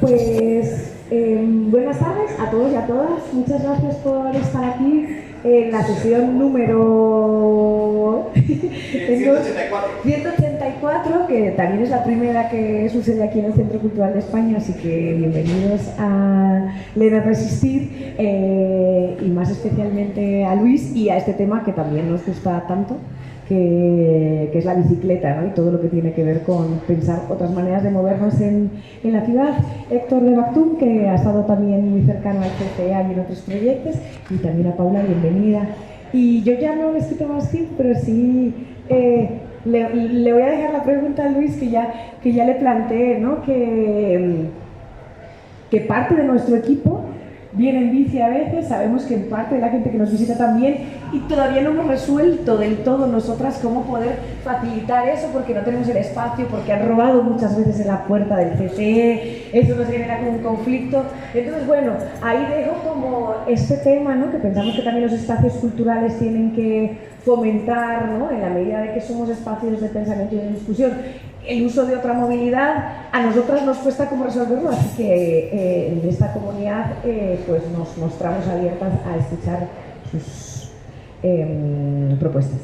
Pues buenas tardes a todos y a todas. Muchas gracias por estar aquí en la sesión número 184, que también es la primera que sucede aquí en el Centro Cultural de España, así que bienvenidos a Leer a Resistir y más especialmente a Luis y a este tema que también nos gusta tanto, que es la bicicleta, ¿no? Y todo lo que tiene que ver con pensar otras maneras de movernos en la ciudad. Héctor de Bactún, que ha estado también muy cercano al CCA y en otros proyectos, y también a Paula, bienvenida. Y yo ya no he escrito más tiempo, pero sí le voy a dejar la pregunta a Luis, que ya le planteé, ¿no? Que parte de nuestro equipo viene en bici a veces, sabemos que en parte de la gente que nos visita también, y todavía no hemos resuelto del todo nosotras cómo poder facilitar eso, porque no tenemos el espacio, porque han robado muchas veces en la puerta del CCE, eso nos genera como un conflicto. Entonces, bueno, ahí dejo como este tema, ¿no? Que pensamos que también los espacios culturales tienen que fomentar, ¿no? En la medida de que somos espacios de pensamiento y de discusión, el uso de otra movilidad. A nosotras nos cuesta como resolverlo, así que en esta comunidad pues nos mostramos abiertas a escuchar sus propuestas.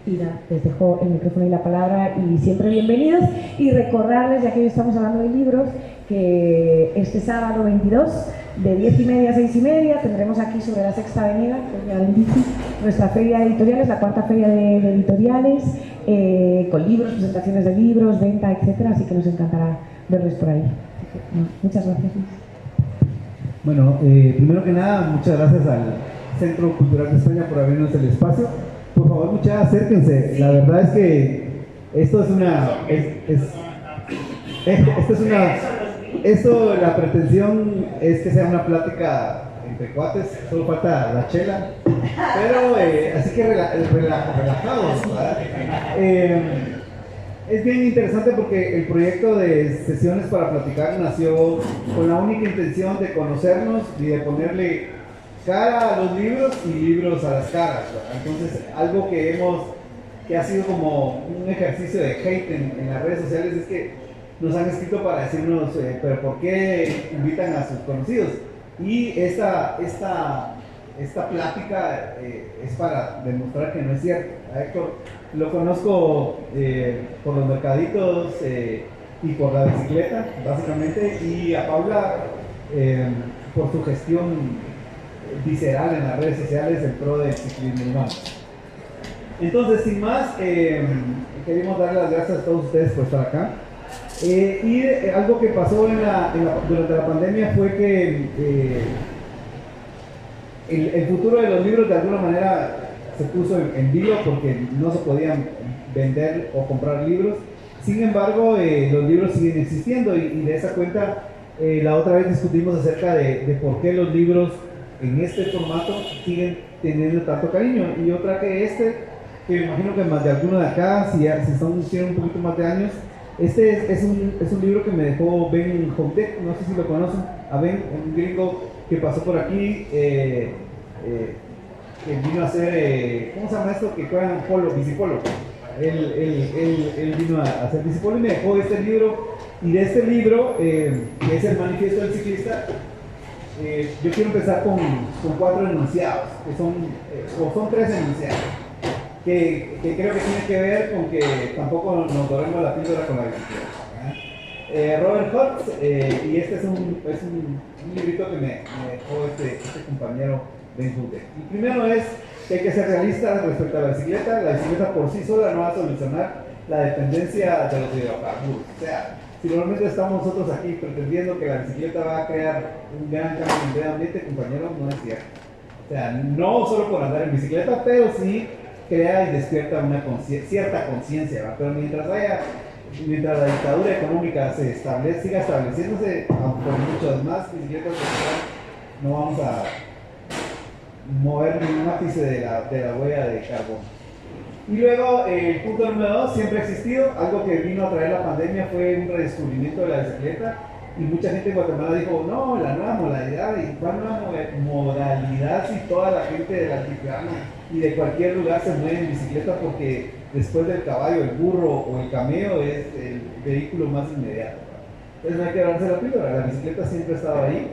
Y nada, les dejo el micrófono y la palabra, y siempre bienvenidos, y recordarles, ya que hoy estamos hablando de libros, que este sábado 22 de 10:30 a 6:30 tendremos aquí sobre la Sexta Avenida, nuestra feria de editoriales, la cuarta feria de editoriales, con libros, presentaciones de libros, venta, etcétera, así que nos encantará verles por ahí. Muchas gracias. Bueno, primero que nada, muchas gracias al Centro Cultural de España por abrirnos el espacio. Por favor, muchachos, acérquense. La verdad es que esto es esto, la pretensión es que sea una plática entre cuates, solo falta la chela, pero así que relajados, ¿verdad? Es bien interesante porque el proyecto de Sesiones para Platicar nació con la única intención de conocernos y de ponerle cara a los libros y libros a las caras, ¿verdad? Entonces, algo que ha sido como un ejercicio de hate en las redes sociales es que nos han escrito para decirnos, pero ¿por qué invitan a sus conocidos? Y esta plática es para demostrar que no es cierto. A Héctor lo conozco por los mercaditos y por la bicicleta, básicamente, y a Paula por su gestión visceral en las redes sociales en pro del ciclismo urbano. Entonces, sin más, queremos dar las gracias a todos ustedes por estar acá. Algo que pasó durante la pandemia fue que el futuro de los libros de alguna manera se puso en vilo porque no se podían vender o comprar libros. Sin embargo, los libros siguen existiendo, y de esa cuenta la otra vez discutimos acerca de por qué los libros en este formato siguen teniendo tanto cariño. Y otra que me imagino que más de alguno de acá, si tienen un poquito más de años, este es un libro que me dejó Ben Houdek, no sé si lo conocen, a Ben, un gringo que pasó por aquí, que vino a hacer, ¿cómo se llama esto? Que juegan bicipolo. Él vino a hacer bicipolo y me dejó este libro, y de este libro, que es el Manifiesto del Ciclista, yo quiero empezar con 4 enunciados, que son 3 enunciados, que creo que tiene que ver con que tampoco nos doremos la píldora con la bicicleta. Robert Hutz, y este es un librito que me dejó este compañero Ben Houdek. El primero es que hay que ser realistas respecto a la bicicleta. La bicicleta por sí sola no va a solucionar la dependencia de los hidrocarburos. O sea, si normalmente estamos nosotros aquí pretendiendo que la bicicleta va a crear un gran cambio en el medio ambiente, compañeros, no es cierto. O sea, no solo por andar en bicicleta, pero sí crea y despierta una cierta conciencia, pero mientras la dictadura económica siga estableciéndose, aunque con muchas más bicicletas, no vamos a mover ni un ápice de la huella de carbono. Y luego, el punto número 2, siempre ha existido. Algo que vino a traer la pandemia fue un redescubrimiento de la bicicleta, y mucha gente en Guatemala dijo, no, la nueva modalidad. ¿Y cuál nueva modalidad si toda la gente del altiplano y de cualquier lugar se mueve en bicicleta? Porque después del caballo, el burro o el cameo es el vehículo más inmediato. Entonces no hay que darse la píldora, la bicicleta siempre ha estado ahí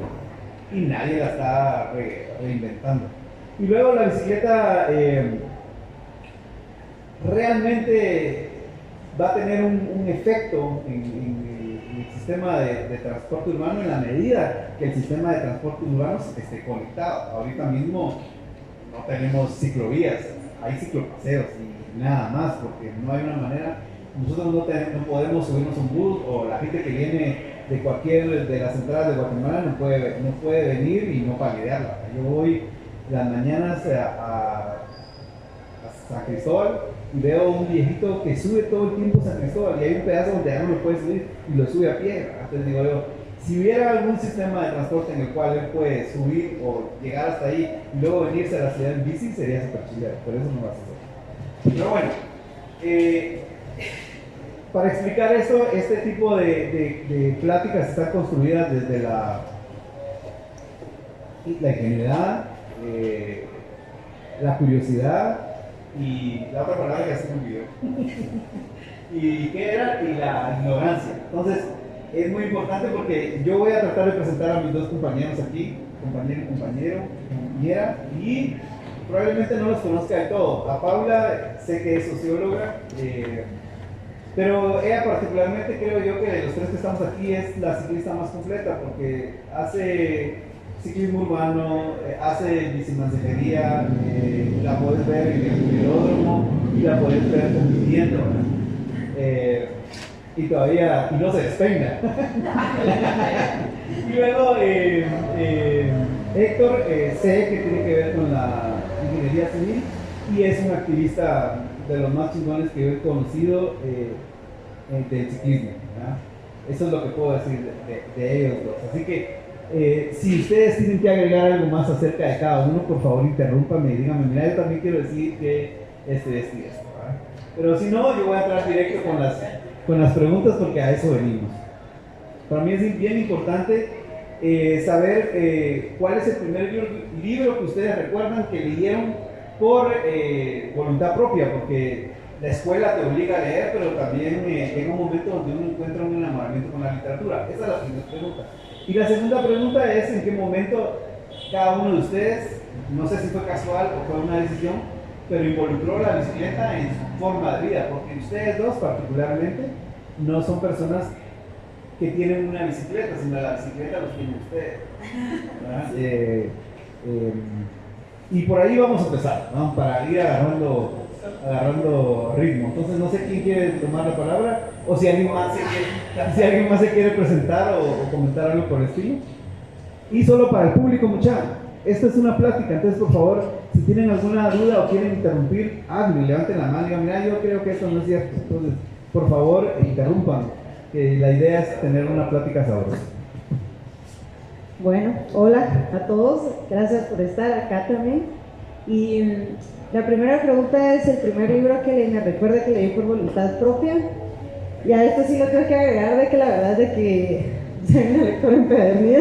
y nadie la está reinventando. Y luego la bicicleta realmente va a tener un efecto en el sistema de transporte urbano en la medida que el sistema de transporte urbano esté conectado. Ahorita mismo no tenemos ciclovías, hay ciclopaseos y nada más, porque no hay una manera. Nosotros no podemos subirnos a un bus, o la gente que viene de cualquier de las entradas de Guatemala no puede venir y no palidearla. Yo voy las mañanas a San Cristóbal y veo un viejito que sube todo el tiempo a San Cristóbal y hay un pedazo donde ya no lo puede subir y lo sube a pie. Entonces digo yo, si hubiera algún sistema de transporte en el cual él puede subir o llegar hasta ahí y luego venirse a la ciudad en bici, sería súper chido, pero eso no va a ser. Pero bueno, para explicar esto, este tipo de pláticas están construidas desde la ingenuidad, la curiosidad y la otra palabra que se me olvidó. ¿Y qué era? Y la ignorancia. Entonces, es muy importante porque yo voy a tratar de presentar a mis dos compañeros aquí, compañero y compañera, y probablemente no los conozca de todo. A Paula sé que es socióloga, pero ella particularmente creo yo que de los tres que estamos aquí es la ciclista más completa porque hace ciclismo urbano, hace bicimensajería, la puedes ver en el velódromo y la puedes ver compitiendo, y todavía y no se despeina. Y luego Héctor, sé que tiene que ver con la ingeniería civil y es un activista de los más chingones que yo he conocido del ciclismo, ¿verdad? Eso es lo que puedo decir de ellos dos. Así que si ustedes tienen que agregar algo más acerca de cada uno, por favor interrúmpame y díganme, mira, yo también quiero decir que esto y esto, ¿verdad? Pero si no, yo voy a entrar directo con las preguntas porque a eso venimos. Para mí es bien importante saber cuál es el primer libro que ustedes recuerdan que leyeron por voluntad propia, porque la escuela te obliga a leer, pero también llega un momento donde uno encuentra un enamoramiento con la literatura. Esa es la primera pregunta. Y la segunda pregunta es en qué momento cada uno de ustedes, no sé si fue casual o fue una decisión, pero involucró la bicicleta en su forma de vida, porque ustedes dos particularmente no son personas que tienen una bicicleta, sino la bicicleta los tienen ustedes. Y por ahí vamos a empezar, ¿no? Para ir agarrando ritmo. Entonces no sé quién quiere tomar la palabra o si alguien más se quiere presentar o comentar algo por el estilo. Y solo para el público, muchachos, esta es una plática, entonces por favor, si tienen alguna duda o quieren interrumpir, háganlo y levanten la mano y digan, mira, yo creo que esto no es cierto. Entonces, por favor, interrumpan, que la idea es tener una plática sabrosa. Bueno, hola a todos, gracias por estar acá también. Y la primera pregunta es el primer libro que me recuerda que leí por voluntad propia. Y a esto sí lo tengo que agregar de que la verdad es de que soy una lectora empedernida.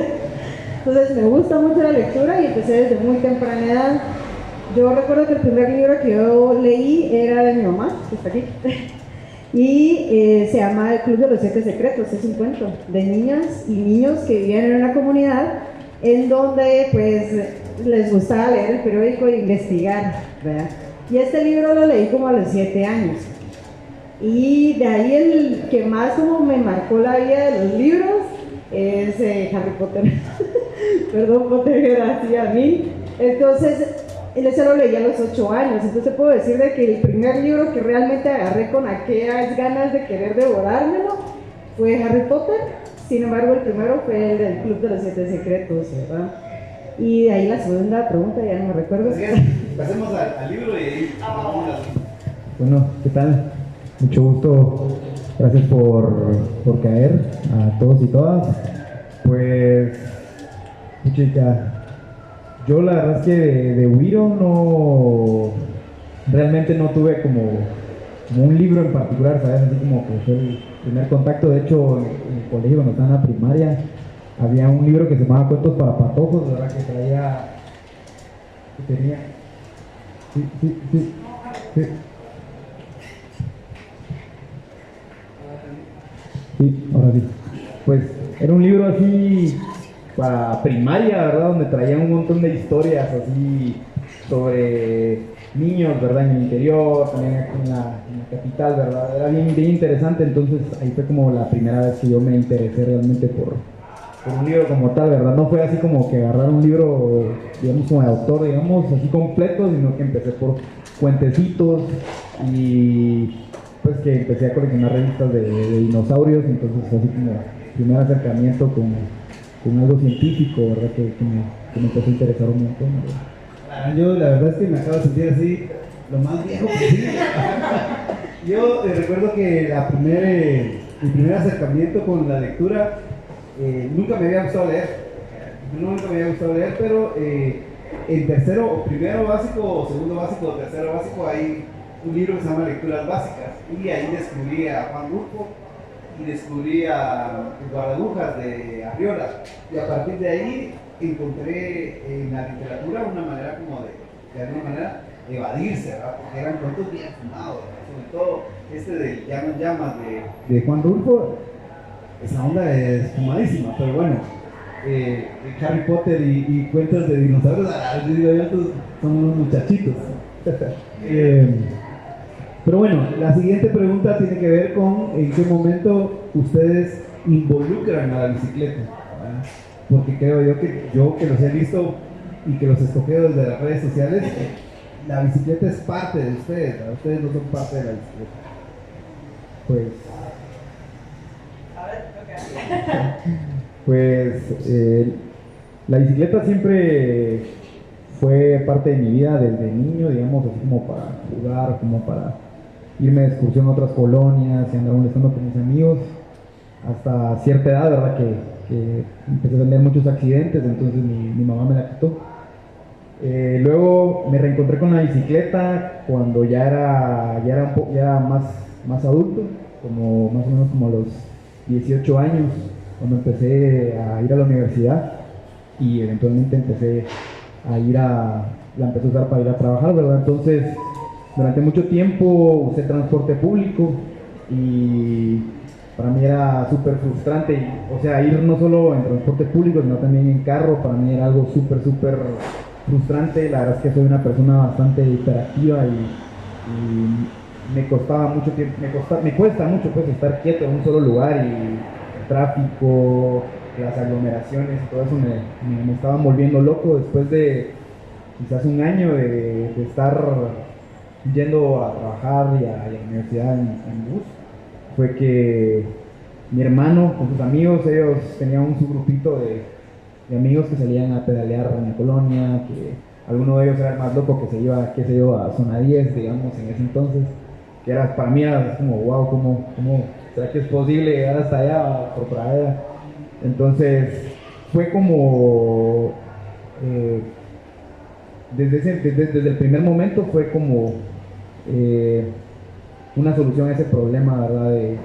Entonces me gusta mucho la lectura y empecé desde muy temprana edad. Yo recuerdo que el primer libro que yo leí era de mi mamá, que está aquí. Y se llama El Club de los Siete Secretos. Es un cuento de niñas y niños que vivían en una comunidad en donde pues les gustaba leer el periódico e investigar, ¿verdad? Y este libro lo leí como a los 7 años. Y de ahí el que más como me marcó la vida de los libros es Harry Potter. Perdón, Potter era así a mí. Entonces, él se lo leí a los 8 años. Entonces puedo decir de que el primer libro que realmente agarré con aquellas ganas de querer devorármelo fue Harry Potter. Sin embargo, el primero fue el del Club de los Siete Secretos, ¿verdad? Y de ahí la segunda pregunta, ya no me recuerdo. Así es, pasemos al libro y ahí vamos a la... Bueno, ¿qué tal? Mucho gusto, gracias por caer a todos y todas. Pues, chica, yo la verdad es que de Wiro realmente no tuve como un libro en particular, ¿sabes? Así como que fue el primer contacto. De hecho, en el colegio cuando estaba en la primaria había un libro que se llamaba Cuentos para Patojos, ¿verdad? Que tenía... Sí. Sí, ahora sí. Pues era un libro así para primaria, ¿verdad? Donde traía un montón de historias así sobre niños, ¿verdad? En el interior, también aquí en la capital, ¿verdad? Era bien, bien interesante, entonces ahí fue como la primera vez que yo me interesé realmente por un libro como tal, ¿verdad? No fue así como que agarrar un libro, digamos, como de autor, digamos, así completo, sino que empecé por cuentecitos y pues que empecé a coleccionar revistas de dinosaurios, entonces fue así como el primer acercamiento con algo científico, ¿verdad? Que me empezó a interesar un montón, ¿verdad? Yo la verdad es que me acabo de sentir así, lo más viejo posible. Yo recuerdo que mi primer acercamiento con la lectura, nunca me había gustado leer. Nunca me había gustado leer, pero en tercero, o primero básico, o segundo básico, o tercero básico, hay un libro que se llama Lecturas Básicas. Y ahí descubrí a Juan Rulfo y descubrí a Guardadujas de Arriola. Y a partir de ahí encontré en la literatura una manera como de alguna manera, evadirse, ¿verdad? Porque eran cuentos bien fumados, ¿verdad? Sobre todo este de Ya no llamas de Juan Rulfo, esa onda es fumadísima, pero bueno, Harry Potter y cuentos de dinosaurios, yo digo yo, somos unos muchachitos. Pero bueno, la siguiente pregunta tiene que ver con en qué momento ustedes involucran a la bicicleta, ¿verdad? Porque creo yo que los he visto y que los escogí desde las redes sociales, la bicicleta es parte de ustedes, ¿verdad? Ustedes no son parte de la bicicleta. Pues, la bicicleta siempre fue parte de mi vida desde niño, digamos, así como para jugar, como para irme de excursión a otras colonias y andar molestando con mis amigos, hasta cierta edad, ¿verdad? Que empecé a tener muchos accidentes, entonces mi mamá me la quitó. Luego me reencontré con la bicicleta cuando ya era más adulto, como más o menos como a los 18 años, cuando empecé a ir a la universidad y eventualmente la empecé a usar para ir a trabajar, ¿verdad? Entonces, durante mucho tiempo usé transporte público y para mí era súper frustrante, o sea, ir no solo en transporte público, sino también en carro, para mí era algo súper frustrante. La verdad es que soy una persona bastante hiperactiva y me costaba mucho tiempo, me cuesta mucho pues estar quieto en un solo lugar, y el tráfico, las aglomeraciones, todo eso me estaba volviendo loco. Después de quizás un año de estar yendo a trabajar y a la universidad en bus, fue que mi hermano con sus amigos, ellos tenían un subgrupito de amigos que salían a pedalear en la colonia, que alguno de ellos era el más loco que se iba, qué sé yo, a zona 10, digamos, en ese entonces, que para mí era como, wow, ¿cómo será que es posible llegar hasta allá por pradera? Entonces fue como, desde el primer momento fue como una solución a ese problema, ¿verdad?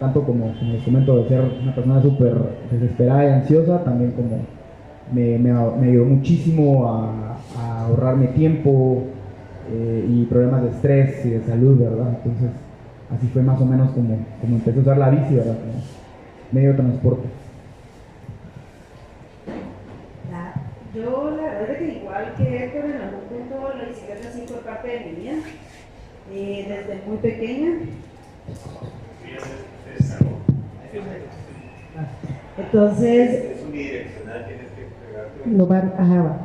Tanto como les comento, de ser una persona súper desesperada y ansiosa, también como me ayudó muchísimo a ahorrarme tiempo y problemas de estrés y de salud, ¿verdad? Entonces, así fue más o menos como empecé a usar la bici, ¿verdad? Como medio de transporte. Yo la verdad es que igual que Héctor, en algún punto la bicicleta sí fue parte de mi vida, desde muy pequeña. Entonces, es unidireccional, tienes que pegarte. lo va, ajá, va.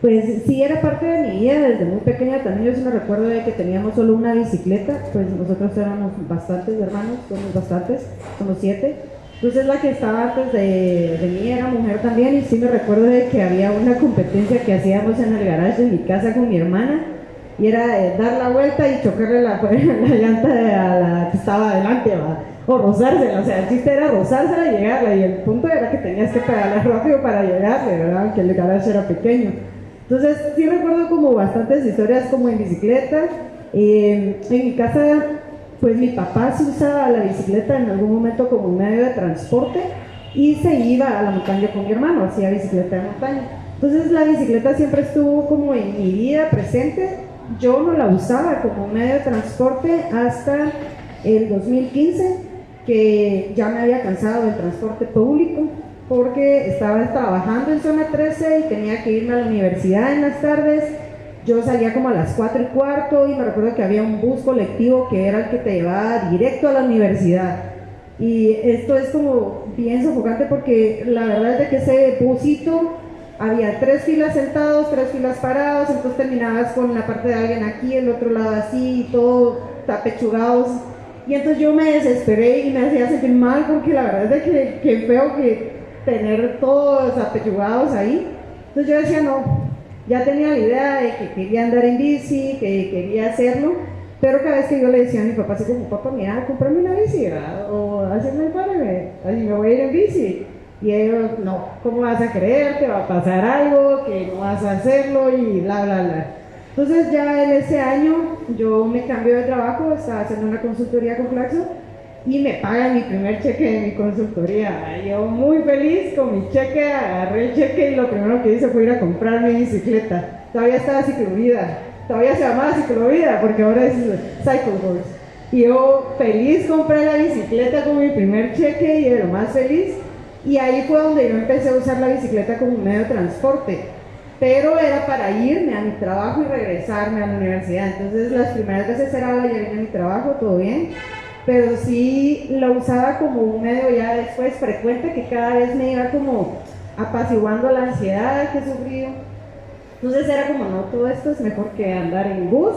Pues sí, era parte de mi vida desde muy pequeña. También yo sí me recuerdo de que teníamos solo una bicicleta, pues nosotros éramos bastantes hermanos, somos 7. Entonces la que estaba antes de mí era mujer también, y sí me recuerdo de que había una competencia que hacíamos en el garage de mi casa con mi hermana, y era dar la vuelta y chocarle la llanta a la que estaba adelante, ¿va? O rozársela, o sea, el chiste era rozársela y llegarla, y el punto era que tenías que pedalar rápido para llegarle, ¿verdad? Aunque el garage era pequeño. Entonces sí recuerdo como bastantes historias como en bicicleta. En mi casa, pues mi papá sí usaba la bicicleta en algún momento como un medio de transporte, y se iba a la montaña con mi hermano, hacía bicicleta de montaña. Entonces la bicicleta siempre estuvo como en mi vida presente yo no la usaba como medio de transporte hasta el 2015, que ya me había cansado del transporte público porque estaba trabajando en zona 13 y tenía que irme a la universidad en las tardes. Yo salía como a las 4:15 y me recuerdo que había un bus colectivo que era el que te llevaba directo a la universidad. Y esto es como bien sofocante porque la verdad es de que ese busito había 3 filas sentados, 3 filas parados, entonces terminabas con la parte de alguien aquí, el otro lado así, todo tapechugados. Y entonces yo me desesperé y me hacía sentir mal porque la verdad es de que feo que tener todos apechugados ahí. Entonces yo decía no. Ya tenía la idea de que quería andar en bici, que quería hacerlo, pero cada vez que yo le decía a mi papá, así como, papá, mira, cómprame una bici, ¿verdad? O hazme el padre, así me voy a ir en bici. Y ellos, no, ¿cómo vas a creer? ¿Te va a pasar algo? ¿Que no vas a hacerlo? Y bla, bla, bla. Entonces ya en ese año yo me cambio de trabajo, estaba haciendo una consultoría con Flaxo y me pagan mi primer cheque de mi consultoría. Yo muy feliz con mi cheque, agarré el cheque y lo primero que hice fue ir a comprar mi bicicleta. Todavía estaba Ciclovida, todavía se llamaba Ciclovida porque ahora es Cycle Horse. Y yo feliz compré la bicicleta con mi primer cheque y de lo más feliz. Y ahí fue donde yo empecé a usar la bicicleta como medio de transporte. Pero era para irme a mi trabajo y regresarme a la universidad. Entonces las primeras veces era, ya vine a mi trabajo, todo bien. Pero sí lo usaba como un medio ya después frecuente que cada vez me iba como apaciguando la ansiedad que he sufrido. Entonces era como, no, todo esto es mejor que andar en bus.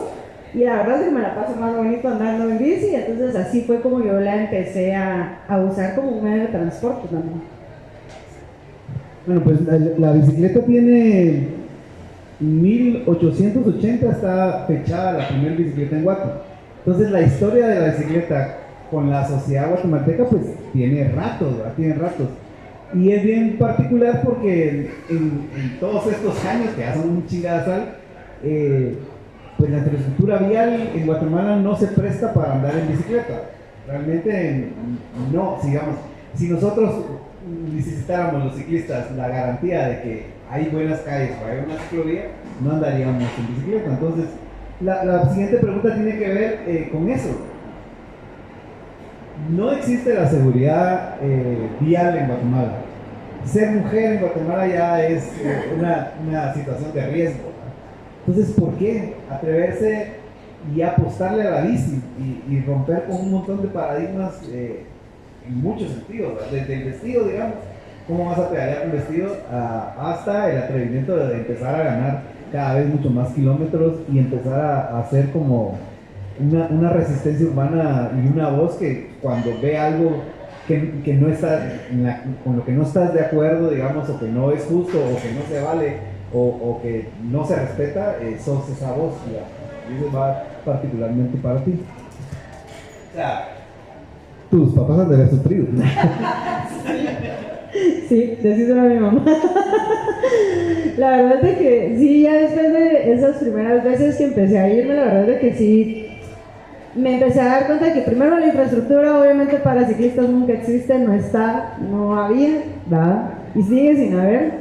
Y la verdad es que me la paso más bonito andando en bici. Entonces así fue como yo la empecé a usar como un medio de transporte también. Bueno, pues la bicicleta tiene 1880, está fechada la primera bicicleta en Guate. Entonces la historia de la bicicleta con la sociedad guatemalteca pues tiene ratos, ¿verdad? Tiene ratos. Y es bien particular porque en todos estos años, que ya son un chingadazal, pues la infraestructura vial en Guatemala no se presta para andar en bicicleta. Realmente no, digamos, si nosotros necesitáramos los ciclistas la garantía de que hay buenas calles o hay una ciclovía, no andaríamos en bicicleta. Entonces, la siguiente pregunta tiene que ver con eso. No existe la seguridad vial en Guatemala. Ser mujer en Guatemala ya es una situación de riesgo. Entonces, ¿por qué atreverse y apostarle a la bici y romper con un montón de paradigmas en muchos sentidos? Desde el vestido, digamos, ¿cómo vas a pedalear un vestido? Hasta el atrevimiento de empezar a ganar cada vez mucho más kilómetros y empezar a hacer como una resistencia urbana y una voz que cuando ve algo que no está con lo que no estás de acuerdo, digamos, o que no es justo, o que no se vale, o que no se respeta, sos esa voz, digamos. Y eso va particularmente para ti. O sea, tus papás han de haber sufrido. Sí, decíselo a mi mamá. La verdad es que sí, ya después de esas primeras veces que empecé a irme, la verdad es que sí, me empecé a dar cuenta de que primero la infraestructura obviamente para ciclistas nunca existe, no está, no había, ¿verdad? Y sigue sin haber.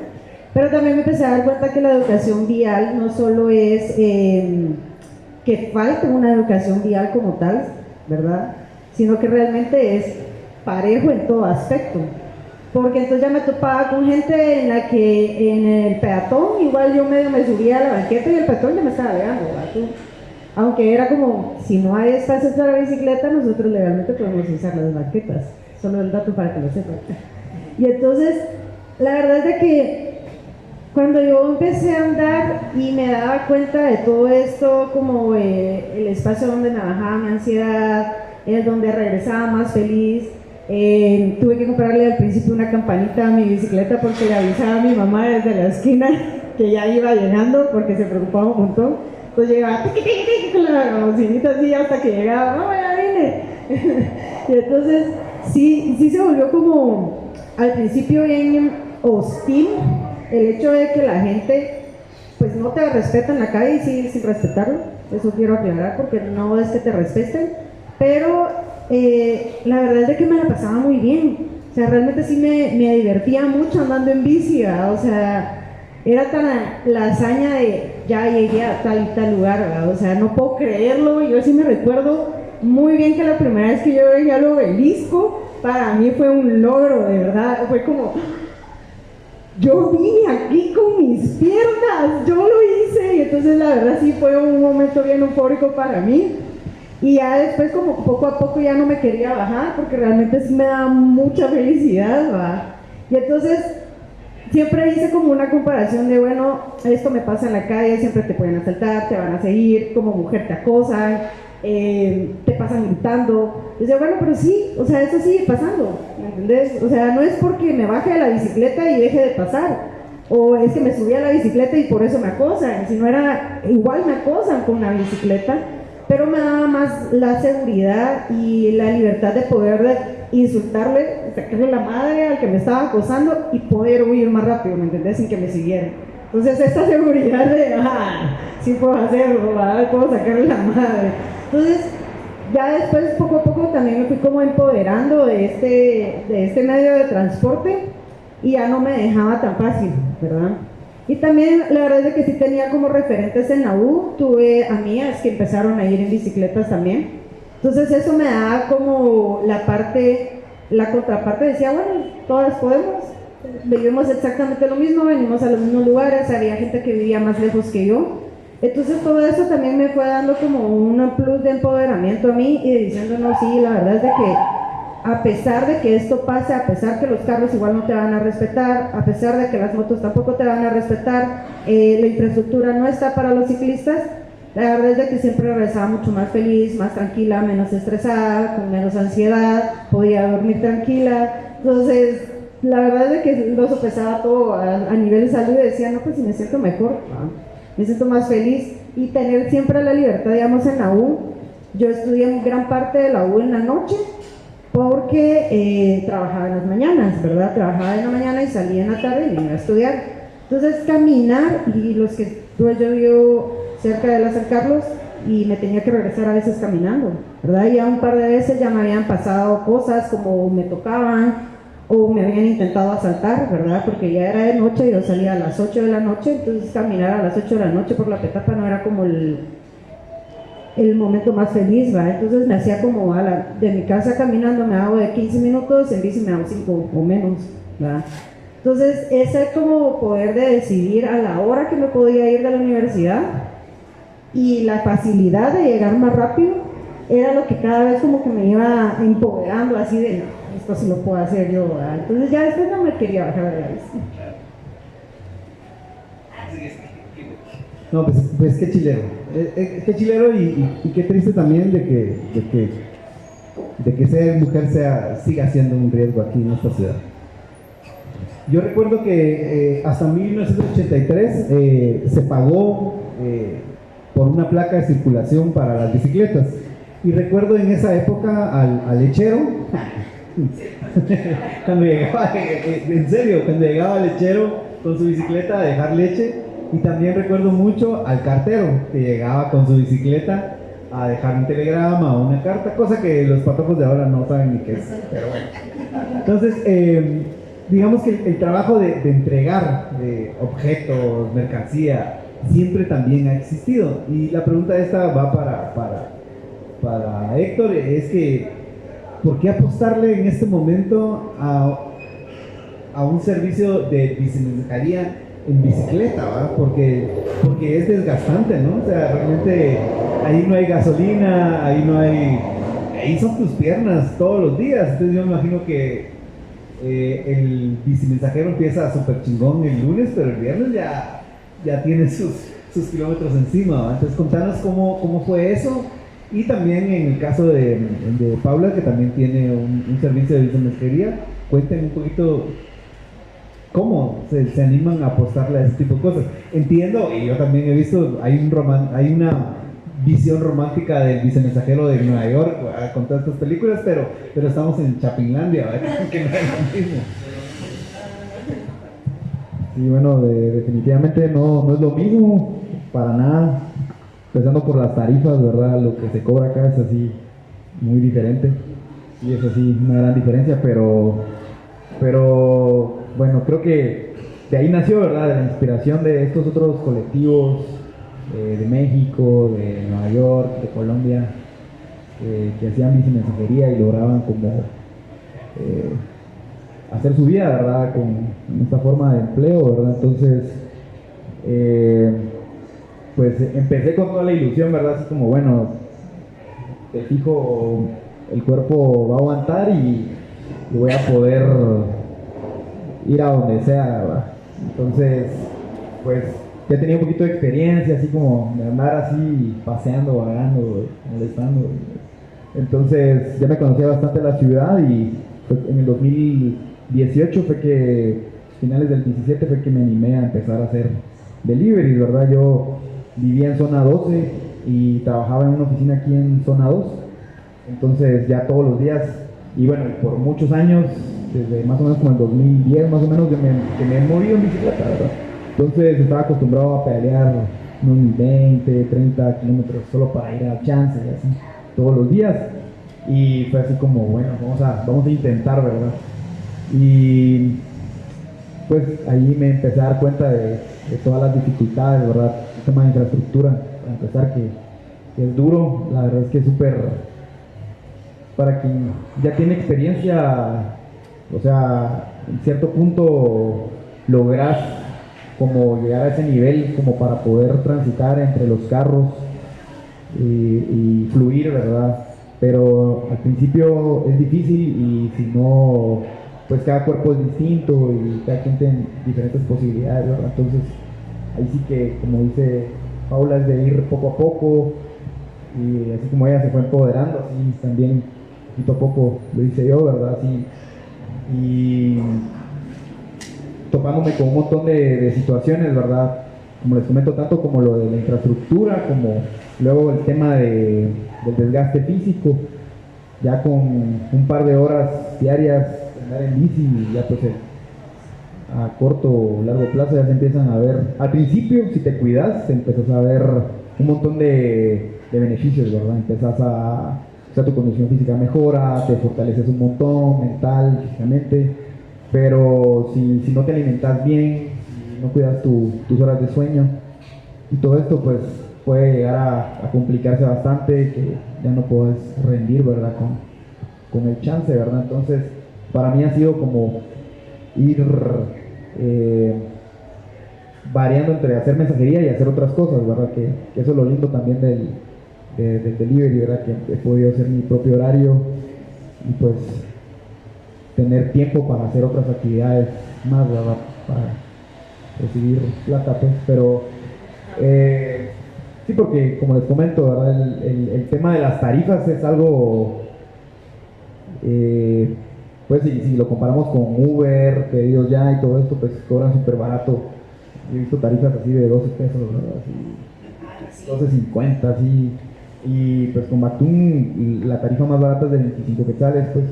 Pero también me empecé a dar cuenta que la educación vial no solo es que falta una educación vial como tal, ¿verdad? Sino que realmente es parejo en todo aspecto. Porque entonces ya me topaba con gente en la que en el peatón, igual yo medio me subía a la banqueta y el peatón ya me estaba pegando, ¿verdad? Aunque era como, si no hay espacios para bicicleta, nosotros legalmente podemos usar las banquetas. Solo el dato para que lo sepan. Y entonces, la verdad es de que cuando yo empecé a andar y me daba cuenta de todo esto, como el espacio donde me bajaba mi ansiedad, es donde regresaba más feliz. Tuve que comprarle al principio una campanita a mi bicicleta porque le avisaba a mi mamá desde la esquina que ya iba llegando porque se preocupaba un montón. Entonces llegaba con la bocinita así hasta que llegaba, ¡mamá, ya vine! Y entonces sí se volvió como al principio bien hostil el hecho de que la gente pues no te respeta en la calle y sigue sin respetarlo. Eso quiero aclarar porque no es que te respeten, pero la verdad es de que me la pasaba muy bien. O sea, realmente sí me divertía mucho andando en bici, ¿verdad? O sea, era tan la hazaña de ya llegué a tal y tal lugar, ¿verdad? O sea, no puedo creerlo. Yo sí me recuerdo muy bien que la primera vez que yo llegué al obelisco, para mí fue un logro, de verdad. Fue como, yo vine aquí con mis piernas, yo lo hice. Y entonces la verdad sí fue un momento bien eufórico para mí. Y ya después como poco a poco ya no me quería bajar porque realmente sí me da mucha felicidad, ¿verdad? Y entonces siempre hice como una comparación de, bueno, esto me pasa en la calle, siempre te pueden asaltar, te van a seguir, como mujer te acosan, te pasan gritando. Y decía, bueno, pero sí, o sea, eso sigue pasando, ¿me entendés? O sea, no es porque me baje de la bicicleta y deje de pasar, o es que me subí a la bicicleta y por eso me acosan, si no era, igual me acosan con una bicicleta, pero me daba más la seguridad y la libertad de poder insultarle, sacarle la madre al que me estaba acosando y poder huir más rápido, ¿me entendés? Sin que me siguieran. Entonces esta seguridad de, sí puedo hacerlo, ¿verdad? Puedo sacarle la madre. Entonces ya después poco a poco también me fui como empoderando de este medio de transporte y ya no me dejaba tan fácil, ¿verdad? Y también la verdad es que sí tenía como referentes en la U, tuve amigas que empezaron a ir en bicicletas también. Entonces eso me daba como la contraparte, decía, bueno, todas podemos, vivimos exactamente lo mismo, venimos a los mismos lugares, había gente que vivía más lejos que yo. Entonces todo eso también me fue dando como un plus de empoderamiento a mí y diciendo, no, sí, la verdad es de que a pesar de que esto pase, a pesar que los carros igual no te van a respetar, a pesar de que las motos tampoco te van a respetar, la infraestructura no está para los ciclistas, la verdad es de que siempre regresaba mucho más feliz, más tranquila, menos estresada, con menos ansiedad, podía dormir tranquila. Entonces, la verdad es de que lo sopesaba todo a nivel de salud y decía, no, pues si me siento mejor, me siento más feliz. Y tener siempre la libertad, digamos, en la U. Yo estudié gran parte de la U en la noche, porque trabajaba en las mañanas, ¿verdad? Trabajaba en la mañana y salía en la tarde y me iba a estudiar. Entonces caminar, y los que tuve yo vivo cerca de la San Carlos y me tenía que regresar a veces caminando, ¿verdad? Ya un par de veces ya me habían pasado cosas como me tocaban o me habían intentado asaltar, ¿verdad? Porque ya era de noche, yo salía a las 8 de la noche, entonces caminar a las 8 de la noche por la Petapa no era como el momento más feliz, ¿va? Entonces me hacía como de mi casa caminando me hago de 15 minutos, en bici me hago 5 o menos, ¿va? Entonces ese como poder de decidir a la hora que me podía ir de la universidad y la facilidad de llegar más rápido era lo que cada vez como que me iba empoderando así de, no, esto sí lo puedo hacer yo, ¿va? Entonces ya después no me quería bajar de la bici. No, pues qué chilero. Qué chilero y qué triste también de que ser mujer siga siendo un riesgo aquí en esta ciudad. Yo recuerdo que hasta 1983 se pagó por una placa de circulación para las bicicletas. Y recuerdo en esa época al lechero, cuando llegaba, en serio, cuando llegaba el lechero con su bicicleta a dejar leche. Y también recuerdo mucho al cartero que llegaba con su bicicleta a dejar un telegrama o una carta, cosa que los patojos de ahora no saben ni qué es, pero bueno. Entonces, digamos que el trabajo de entregar objetos, mercancía, siempre también ha existido. Y la pregunta esta va para Héctor, es que ¿por qué apostarle en este momento a un servicio de bicimensajería en bicicleta, ¿verdad? Porque es desgastante, ¿no? O sea, realmente ahí no hay gasolina, ahí son tus piernas todos los días. Entonces yo me imagino que el bicimensajero empieza súper chingón el lunes, pero el viernes ya tiene sus kilómetros encima, ¿verdad? Entonces contanos cómo fue eso. Y también en el caso de Paula, que también tiene un servicio de bicimensajería, cuenten un poquito cómo se animan a apostarle a ese tipo de cosas. Entiendo, y yo también he visto, hay una visión romántica del vicemensajero de Nueva York con todas estas películas, pero estamos en Chapinlandia, ¿verdad? Que no es lo mismo. Sí, bueno, definitivamente no es lo mismo, para nada. Empezando por las tarifas, ¿verdad? Lo que se cobra acá es así, muy diferente. Y es así, una gran diferencia, pero bueno, creo que de ahí nació, ¿verdad? De la inspiración de estos otros colectivos de México, de Nueva York, de Colombia, que hacían bicimensajería y lograban como hacer su vida, ¿verdad? Con esta forma de empleo, ¿verdad? Entonces, pues empecé con toda la ilusión, ¿verdad? Así como, bueno, te fijo, el cuerpo va a aguantar y voy a poder ir a donde sea, ¿verdad? Entonces, pues ya tenía un poquito de experiencia, así como de andar así paseando, vagando, molestando. Entonces ya me conocía bastante la ciudad y en el 2018 fue que, finales del 17 fue que me animé a empezar a hacer delivery, ¿verdad? Yo vivía en zona 12 y trabajaba en una oficina aquí en zona 2, entonces ya todos los días, y bueno, por muchos años, desde más o menos como el 2010 más o menos, que me he movido en bicicleta, ¿verdad? Entonces estaba acostumbrado a pedalear unos 20, 30 kilómetros solo para ir a chance, así, todos los días. Y fue así como, bueno, vamos a intentar, ¿verdad? Y pues ahí me empecé a dar cuenta de todas las dificultades, ¿verdad? El tema de infraestructura, para empezar, que es duro, la verdad es que es súper, para quien ya tiene experiencia, o sea, en cierto punto logras como llegar a ese nivel como para poder transitar entre los carros y fluir, ¿verdad? Pero al principio es difícil y si no, pues cada cuerpo es distinto y cada quien tiene diferentes posibilidades, ¿verdad? Entonces ahí sí que, como dice Paula, es de ir poco a poco y así como ella se fue empoderando, así también poquito a poco lo hice yo, ¿verdad? Así, y topándome con un montón de situaciones, ¿verdad? Como les comento, tanto como lo de la infraestructura, como luego el tema del desgaste físico, ya con un par de horas diarias de andar en bici, y ya pues a corto o largo plazo ya se empiezan a ver, al principio si te cuidas, te empiezas a ver un montón de beneficios, ¿verdad? Empiezas o sea, tu condición física mejora, te fortaleces un montón, mental, físicamente, pero si no te alimentas bien, si no cuidas tus horas de sueño y todo esto, pues puede llegar a complicarse bastante, que ya no puedes rendir, ¿verdad? Con el chance, ¿verdad? Entonces, para mí ha sido como ir variando entre hacer mensajería y hacer otras cosas, ¿verdad? Que eso es lo lindo también del delivery, ¿verdad? Que he podido hacer mi propio horario y pues tener tiempo para hacer otras actividades más, ¿verdad? Para recibir plata, pues, pero sí, porque como les comento, ¿verdad? El tema de las tarifas es algo, pues si lo comparamos con Uber, pedidos ya y todo esto, pues cobran súper barato. Yo he visto tarifas así de 12 pesos, ¿verdad? Así, 12.50, así. Y pues con Batum la tarifa más barata es de 25 quetzales, pues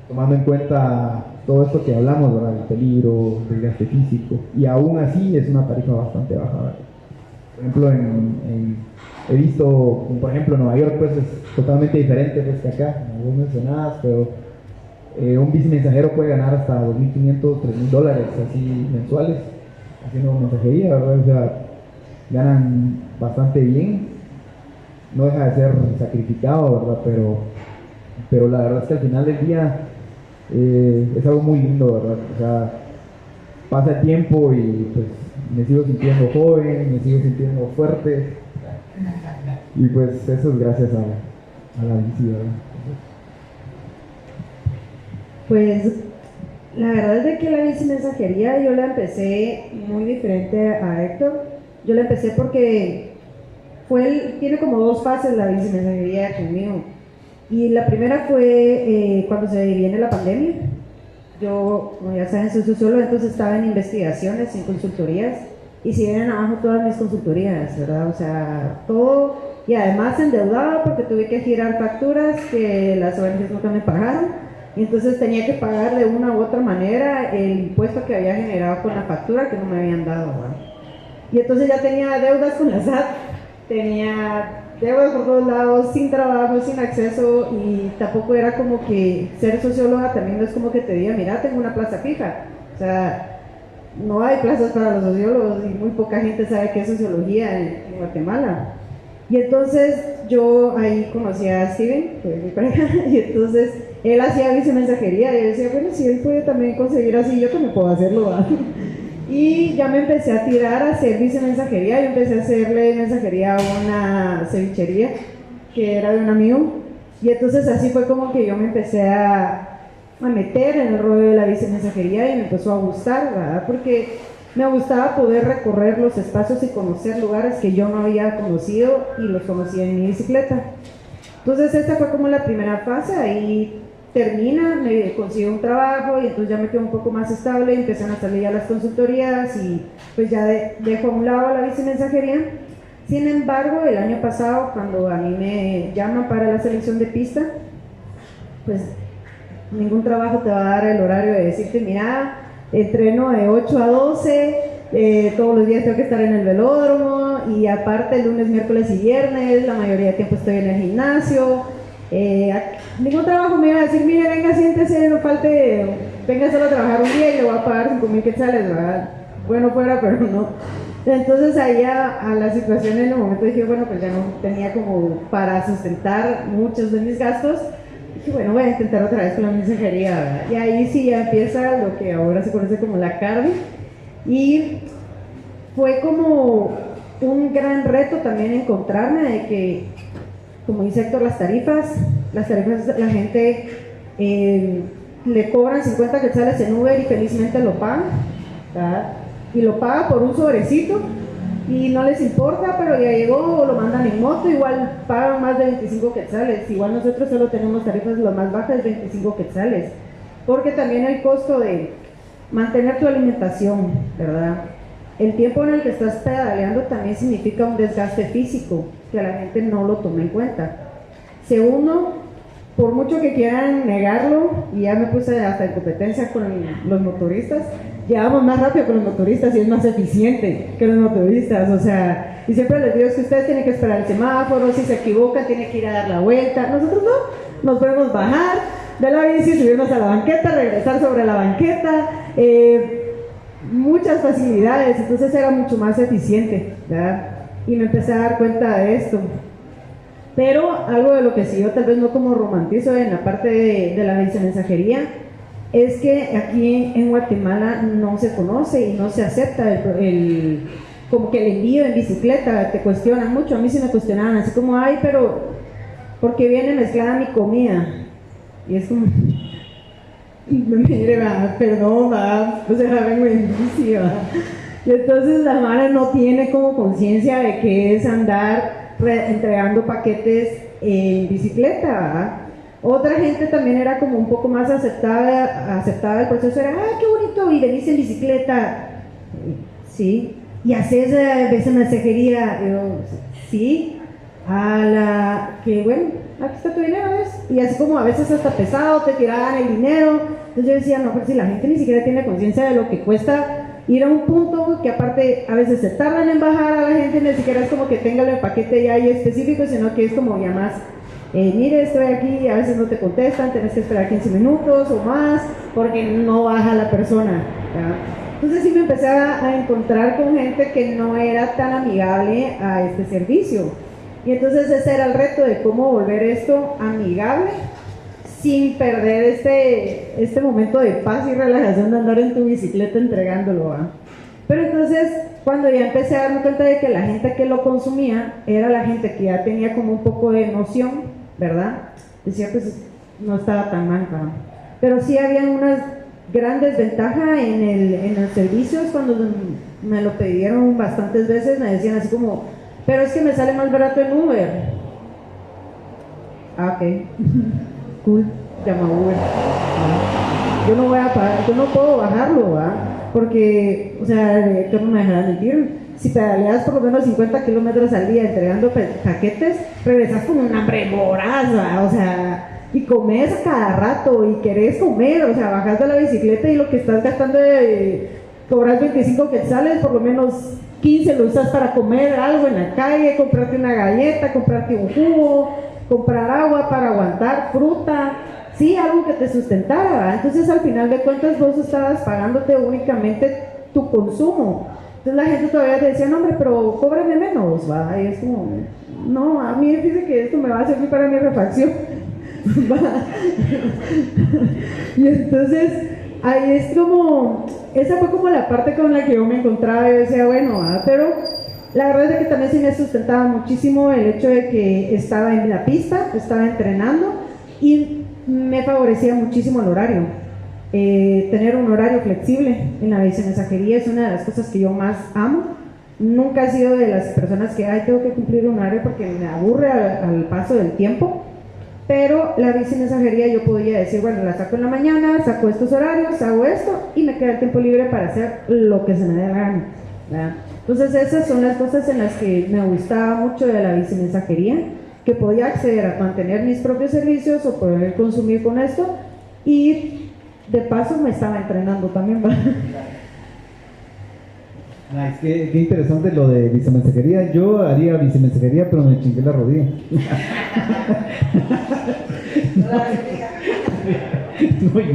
tomando en cuenta todo esto que hablamos, ¿verdad? El peligro, el desgaste físico, y aún así es una tarifa bastante baja, ¿verdad? Por ejemplo, he visto, por ejemplo, Nueva York, pues es totalmente diferente pues, que acá, como vos mencionabas, pero un bicimensajero puede ganar hasta $2.500, $3.000 así mensuales haciendo mensajería, ¿verdad? O sea, ganan bastante bien, no deja de ser sacrificado, ¿verdad? Pero la verdad es que al final del día es algo muy lindo, ¿verdad? O sea, pasa el tiempo y pues me sigo sintiendo joven, me sigo sintiendo fuerte y pues eso es gracias a la bici, ¿verdad? Pues la verdad es de que la bici mensajería yo la empecé muy diferente a Héctor. Yo la empecé porque tiene como dos fases la bici mensajería conmigo. Y la primera fue cuando se viene la pandemia. Yo, como ya saben, soy socióloga, entonces estaba en investigaciones, en consultorías, y si vienen abajo todas mis consultorías, ¿verdad? O sea, todo, y además endeudada porque tuve que girar facturas que las ONGs nunca me pagaron, y entonces tenía que pagar de una u otra manera el impuesto que había generado con la factura que no me habían dado, ¿verdad? Y entonces ya tenía deudas con la SAT, tenía deudas por todos lados, sin trabajo, sin acceso, y tampoco era como que ser socióloga también no es como que te diga, mira, tengo una plaza fija. O sea, no hay plazas para los sociólogos y muy poca gente sabe qué es sociología en Guatemala. Y entonces yo ahí conocí a Steven, que es mi pareja, y entonces él hacía vicemensajería y yo decía, bueno, si él puede también conseguir así, yo también puedo hacerlo, ¿verdad? Y ya me empecé a tirar a hacer vicemensajería, yo empecé a hacerle mensajería a una cevichería que era de un amigo, y entonces así fue como que yo me empecé a meter en el rollo de la vicemensajería y me empezó a gustar, ¿verdad? Porque me gustaba poder recorrer los espacios y conocer lugares que yo no había conocido y los conocía en mi bicicleta. Entonces esta fue como la primera fase, ahí termina, me consigo un trabajo y entonces ya me quedo un poco más estable y empiezan a salir ya las consultorías y pues ya dejo a un lado la vicemensajería. Sin embargo, el año pasado cuando a mí me llaman para la selección de pista, pues ningún trabajo te va a dar el horario de decirte, mira, entreno de 8 a 12, todos los días tengo que estar en el velódromo y aparte lunes, miércoles y viernes, la mayoría de tiempo estoy en el gimnasio. Ningún trabajo me iba a decir, mire, venga, siéntese, no falte, venga solo a trabajar un día y le voy a pagar 5,000 quetzales, ¿verdad? Bueno fuera, pero no. Entonces ahí a la situación en el momento dije, bueno, pues ya no tenía como para sustentar muchos de mis gastos. Dije, bueno, voy a intentar otra vez con la mensajería, ¿verdad? Y ahí sí ya empieza lo que ahora se conoce como la carne. Y fue como un gran reto también encontrarme de que, como dice Héctor, las tarifas la gente le cobran 50 quetzales en Uber y felizmente lo pagan, ¿verdad? Y lo paga por un sobrecito y no les importa, pero ya llegó o lo mandan en moto, igual pagan más de 25 quetzales, igual nosotros solo tenemos tarifas las más bajas, 25 quetzales, porque también el costo de mantener tu alimentación, ¿verdad? El tiempo en el que estás pedaleando también significa un desgaste físico, que la gente no lo toma en cuenta. Segundo, por mucho que quieran negarlo, y ya me puse hasta en competencia con los motoristas, llegamos más rápido con los motoristas y es más eficiente que los motoristas, o sea, y siempre les digo es que ustedes tienen que esperar el semáforo, si se equivocan tienen que ir a dar la vuelta, nosotros no, nos podemos bajar de la bici, subirnos a la banqueta, regresar sobre la banqueta, muchas facilidades, entonces era mucho más eficiente, ¿verdad? Y me empecé a dar cuenta de esto. Pero algo de lo que sí yo tal vez no como romantizo en la parte de la vicemensajería es que aquí en Guatemala no se conoce y no se acepta como que el envío en bicicleta, te cuestionan mucho, a mí sí me cuestionaban así como, ay, pero ¿por qué viene mezclada mi comida? Y es como, mire, va, perdón, va, o sea, vengo en bici, va. Y entonces la mara no tiene como conciencia de que es andar entregando paquetes en bicicleta, ¿verdad? Otra gente también era como un poco más aceptada el proceso, era, ah, qué bonito, y venís en bicicleta, sí, y haces vicemensajería, sí, que bueno, aquí está tu dinero, ¿ves? Y así como a veces hasta pesado, te tiraban el dinero, entonces yo decía, no, pero si la gente ni siquiera tiene conciencia de lo que cuesta ir a un punto que aparte a veces se tardan en bajar a la gente, ni siquiera es como que tenga el paquete ya ahí específico, sino que es como ya más, mire, estoy aquí, a veces no te contestan, tenés que esperar 15 minutos o más, porque no baja la persona, ¿verdad? Entonces sí me empecé a encontrar con gente que no era tan amigable a este servicio, y entonces ese era el reto de cómo volver esto amigable, sin perder este momento de paz y relajación de andar en tu bicicleta entregándolo, ¿va? Pero entonces, cuando ya empecé a darme cuenta de que la gente que lo consumía era la gente que ya tenía como un poco de noción, ¿verdad? Decía, pues, no estaba tan mal, ¿va? Pero sí había unas grandes ventajas en el servicio. Cuando me lo pidieron bastantes veces, me decían así como, pero es que me sale más barato en Uber. Ah, ok. Cool, llama Uber. Yo no voy a pagar, yo no puedo bajarlo, ¿va? Porque, o sea, el director no me dejará mentir. Si pedaleas por lo menos 50 kilómetros al día entregando paquetes, regresas con un hambre voraz, ¿va? O sea, y comes a cada rato y querés comer, o sea, bajas de la bicicleta y lo que estás gastando cobras 25 quetzales, por lo menos 15 lo usas para comer algo en la calle, comprarte una galleta, comprarte un jugo, comprar agua para aguantar, fruta, sí, algo que te sustentara, ¿verdad? Entonces al final de cuentas vos estabas pagándote únicamente tu consumo. Entonces la gente todavía te decía, no hombre, pero cóbrame menos, ¿va? Y es como, no, a mí dice que esto me va a servir para mi refacción. ¿Va? Y entonces ahí es como, esa fue como la parte con la que yo me encontraba. Yo decía, bueno, pero la verdad es que también sí me sustentaba muchísimo el hecho de que estaba en la pista, estaba entrenando y me favorecía muchísimo el horario. Tener un horario flexible en la bicimensajería es una de las cosas que yo más amo. Nunca he sido de las personas que, ay, tengo que cumplir un horario porque me aburre al paso del tiempo. Pero la bicimensajería yo podía decir, bueno, la saco en la mañana, saco estos horarios, hago esto y me queda el tiempo libre para hacer lo que se me dé la gana, ¿verdad? Entonces esas son las cosas en las que me gustaba mucho de la bicimensajería, que podía acceder a mantener mis propios servicios o poder consumir con esto y de paso me estaba entrenando también. Nice, qué interesante lo de bicimensajería. Yo haría bicimensajería, pero me chingué la rodilla.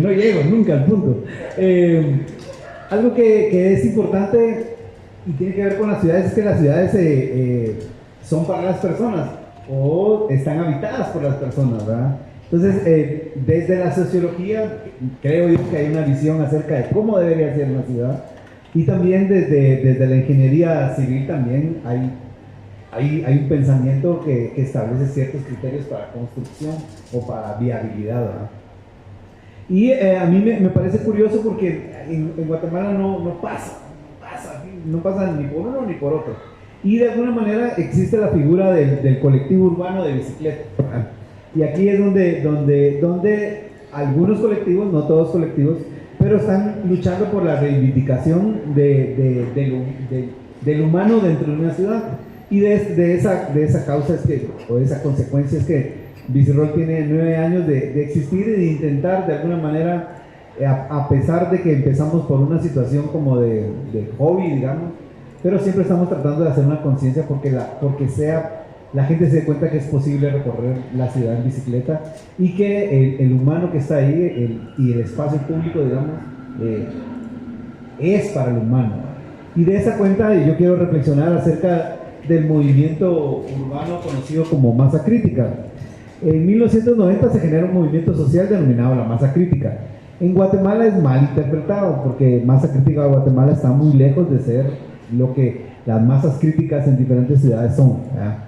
No llego nunca al punto. Algo que es importante y tiene que ver con las ciudades es que las ciudades son para las personas o están habitadas por las personas, ¿verdad? Entonces, desde la sociología, creo yo que hay una visión acerca de cómo debería ser una ciudad, y también desde la ingeniería civil también hay un pensamiento que establece ciertos criterios para construcción o para viabilidad, ¿verdad? Y a mí me parece curioso porque en Guatemala no pasa ni por uno ni por otro. Y de alguna manera existe la figura del colectivo urbano de bicicleta, ¿verdad? Y aquí es donde algunos colectivos, no todos colectivos, pero están luchando por la reivindicación del humano dentro de una ciudad. Y de esa causa o de esa consecuencia es que Bicirol tiene 9 años de existir y de intentar de alguna manera, a pesar de que empezamos por una situación como de hobby, digamos, pero siempre estamos tratando de hacer una conciencia porque la gente se dé cuenta que es posible recorrer la ciudad en bicicleta y que el humano que está ahí y el espacio público, digamos, es para el humano. Y de esa cuenta yo quiero reflexionar acerca del movimiento urbano conocido como masa crítica. En 1990 se genera un movimiento social denominado la masa crítica. En Guatemala es mal interpretado porque masa crítica de Guatemala está muy lejos de ser lo que las masas críticas en diferentes ciudades son, ¿verdad?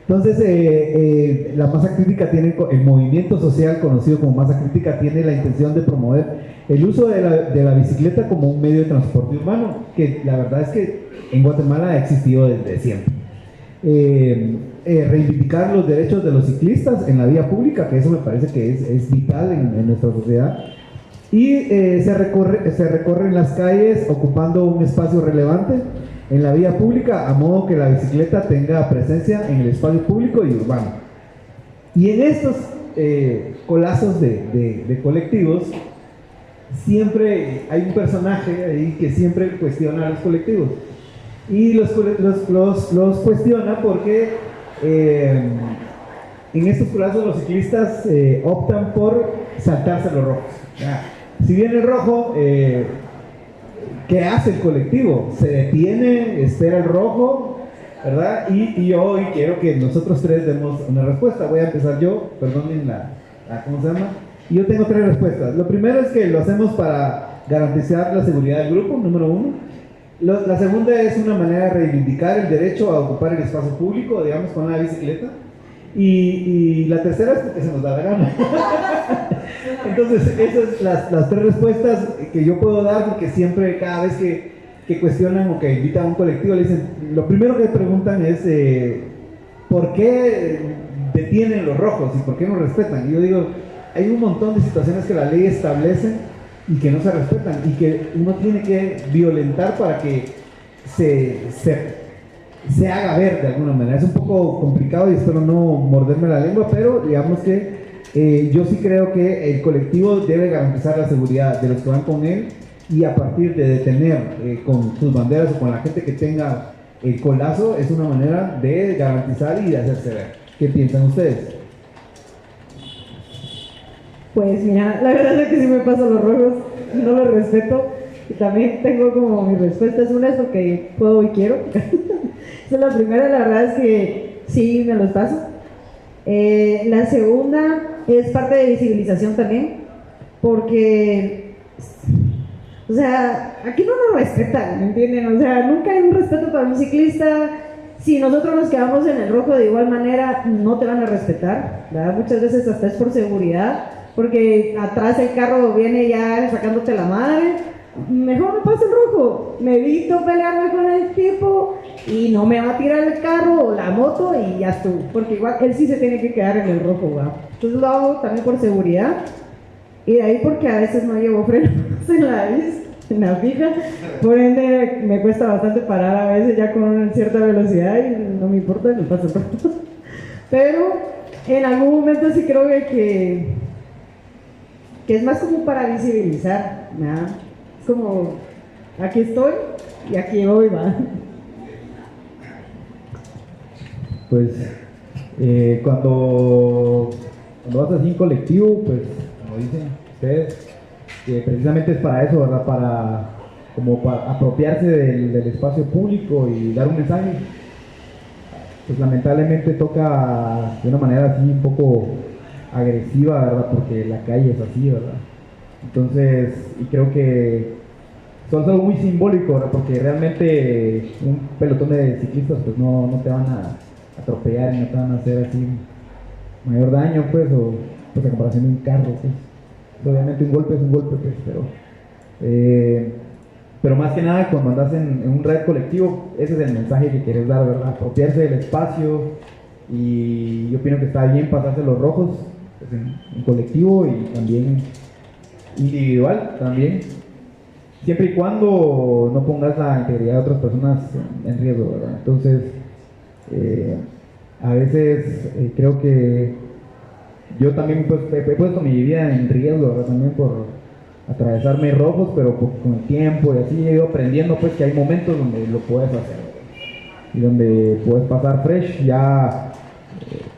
Entonces, la masa crítica tiene, el movimiento social conocido como masa crítica tiene la intención de promover el uso de la bicicleta como un medio de transporte urbano, que la verdad es que en Guatemala ha existido desde siempre. Reivindicar los derechos de los ciclistas en la vía pública, que eso me parece que es vital en nuestra sociedad. Y se recorren las calles ocupando un espacio relevante en la vía pública, a modo que la bicicleta tenga presencia en el espacio público y urbano. Y en estos colazos de colectivos, siempre hay un personaje ahí que siempre cuestiona a los colectivos. Y los cuestiona porque en estos colazos los ciclistas optan por saltarse los rojos. Si viene el rojo, ¿qué hace el colectivo? Se detiene, espera el rojo, ¿verdad? Y yo hoy quiero que nosotros tres demos una respuesta. Voy a empezar yo, perdonen ¿cómo se llama? Y yo tengo 3 respuestas. Lo primero es que lo hacemos para garantizar la seguridad del grupo, número 1. La segunda es una manera de reivindicar el derecho a ocupar el espacio público, digamos, con la bicicleta. Y la tercera es porque se nos da la gana. Entonces, esas son las 3 respuestas que yo puedo dar, porque siempre, cada vez que cuestionan o que invitan a un colectivo, le dicen, lo primero que preguntan es ¿por qué detienen los rojos y por qué no respetan? Y yo digo, hay un montón de situaciones que la ley establece y que no se respetan y que uno tiene que violentar para que se haga ver de alguna manera. Es un poco complicado y espero no morderme la lengua, pero digamos que yo sí creo que el colectivo debe garantizar la seguridad de los que van con él, y a partir de detener con sus banderas o con la gente que tenga el colazo, es una manera de garantizar y de hacerse ver. ¿Qué piensan ustedes? Pues mira, la verdad es que sí me paso los rojos, no los respeto. y también tengo como mis respuestas. Una es porque puedo y quiero. Esa es la primera, la verdad es que sí me los paso. La segunda es parte de visibilización también, porque, o sea, aquí no nos respetan, ¿me entienden? O sea, nunca hay un respeto para un ciclista. Si nosotros nos quedamos en el rojo de igual manera, no te van a respetar, ¿verdad? Muchas veces hasta es por seguridad, porque atrás el carro viene ya sacándote la madre. Mejor me paso el rojo, me evito pelearme con el tipo y no me va a tirar el carro o la moto y ya estuvo, porque igual él sí se tiene que quedar en el rojo, ¿verdad? Entonces lo hago también por seguridad y de ahí porque a veces no llevo frenos en la fija, por ende me cuesta bastante parar a veces ya con cierta velocidad y no me importa, me paso el rojo. Pero en algún momento sí creo que es más como para visibilizar, ¿verdad? Es como, aquí estoy y aquí voy, va. Pues cuando vas así en colectivo, pues como dicen ustedes, precisamente es para eso, ¿verdad? Para apropiarse del espacio público y dar un mensaje. Pues lamentablemente toca de una manera así un poco agresiva, ¿verdad? Porque la calle es así, ¿verdad? Entonces, y creo que es algo muy simbólico, ¿verdad? Porque realmente un pelotón de ciclistas pues no te van a atropellar y no te van a hacer así mayor daño, pues, o pues a comparación de un carro, pues. Obviamente un golpe es un golpe, pues, pero más que nada cuando andas en un red colectivo, ese es el mensaje que quieres dar, ¿verdad? Apropiarse del espacio, y yo opino que está bien pasarse los rojos pues, en colectivo y también individual también, siempre y cuando no pongas la integridad de otras personas en riesgo, ¿verdad? Entonces, a veces creo que yo también pues, he puesto mi vida en riesgo, ¿verdad? También por atravesarme rojos, pero pues, con el tiempo y así he ido aprendiendo pues que hay momentos donde lo puedes hacer, ¿verdad? Y donde puedes pasar fresh ya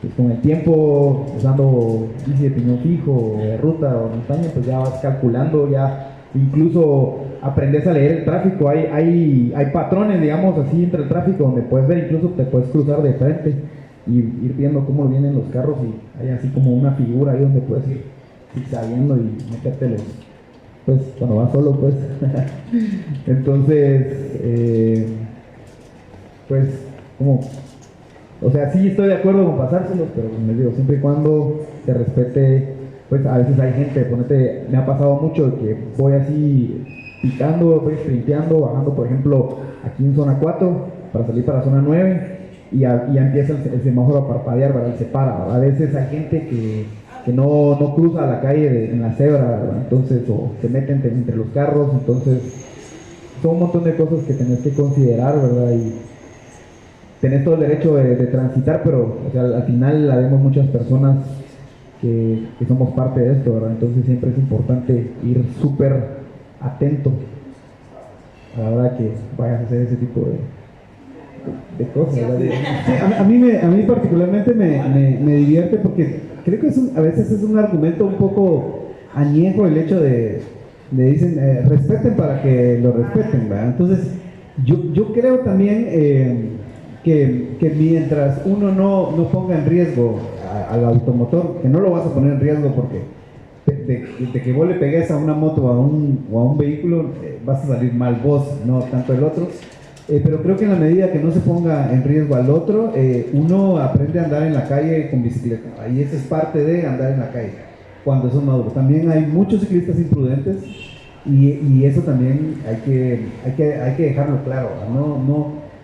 pues, con el tiempo, usando bici de piñón fijo, o de ruta o montaña, pues ya vas calculando, ya incluso aprendes a leer el tráfico. Hay patrones, digamos así, entre el tráfico donde puedes ver, incluso te puedes cruzar de frente y ir viendo cómo vienen los carros, y hay así como una figura ahí donde puedes ir zigzagueando y metértelos, pues cuando vas solo, pues. Entonces, pues, como, o sea, sí estoy de acuerdo con pasárselos, pero como les digo, siempre y cuando se respete, pues a veces hay gente, ponete, me ha pasado mucho que voy así picando, voy sprinteando, bajando, por ejemplo, aquí en zona 4, para salir para zona 9, y ya empieza el semáforo a parpadear, ¿verdad? Y se para. A veces hay gente que no cruza la calle en la cebra, ¿verdad? Entonces, o se meten entre los carros, entonces son un montón de cosas que tenés que considerar, ¿verdad? Y tenés todo el derecho de transitar, pero o sea, al final la vemos muchas personas que somos parte de esto, ¿verdad? Entonces siempre es importante ir súper atento a la hora que vayas a hacer ese tipo de cosas, ¿verdad? Sí, a mí particularmente me divierte porque creo que a veces es un argumento un poco añejo el hecho de dicen respeten para que lo respeten, ¿verdad? Entonces yo creo también que mientras uno no ponga en riesgo al automotor, que no lo vas a poner en riesgo porque de que vos le pegues a una moto o a un vehículo, vas a salir mal vos, no tanto el otro. Pero creo que en la medida que no se ponga en riesgo al otro, uno aprende a andar en la calle con bicicleta. Y eso es parte de andar en la calle cuando son maduros. También hay muchos ciclistas imprudentes y eso también hay que dejarlo claro.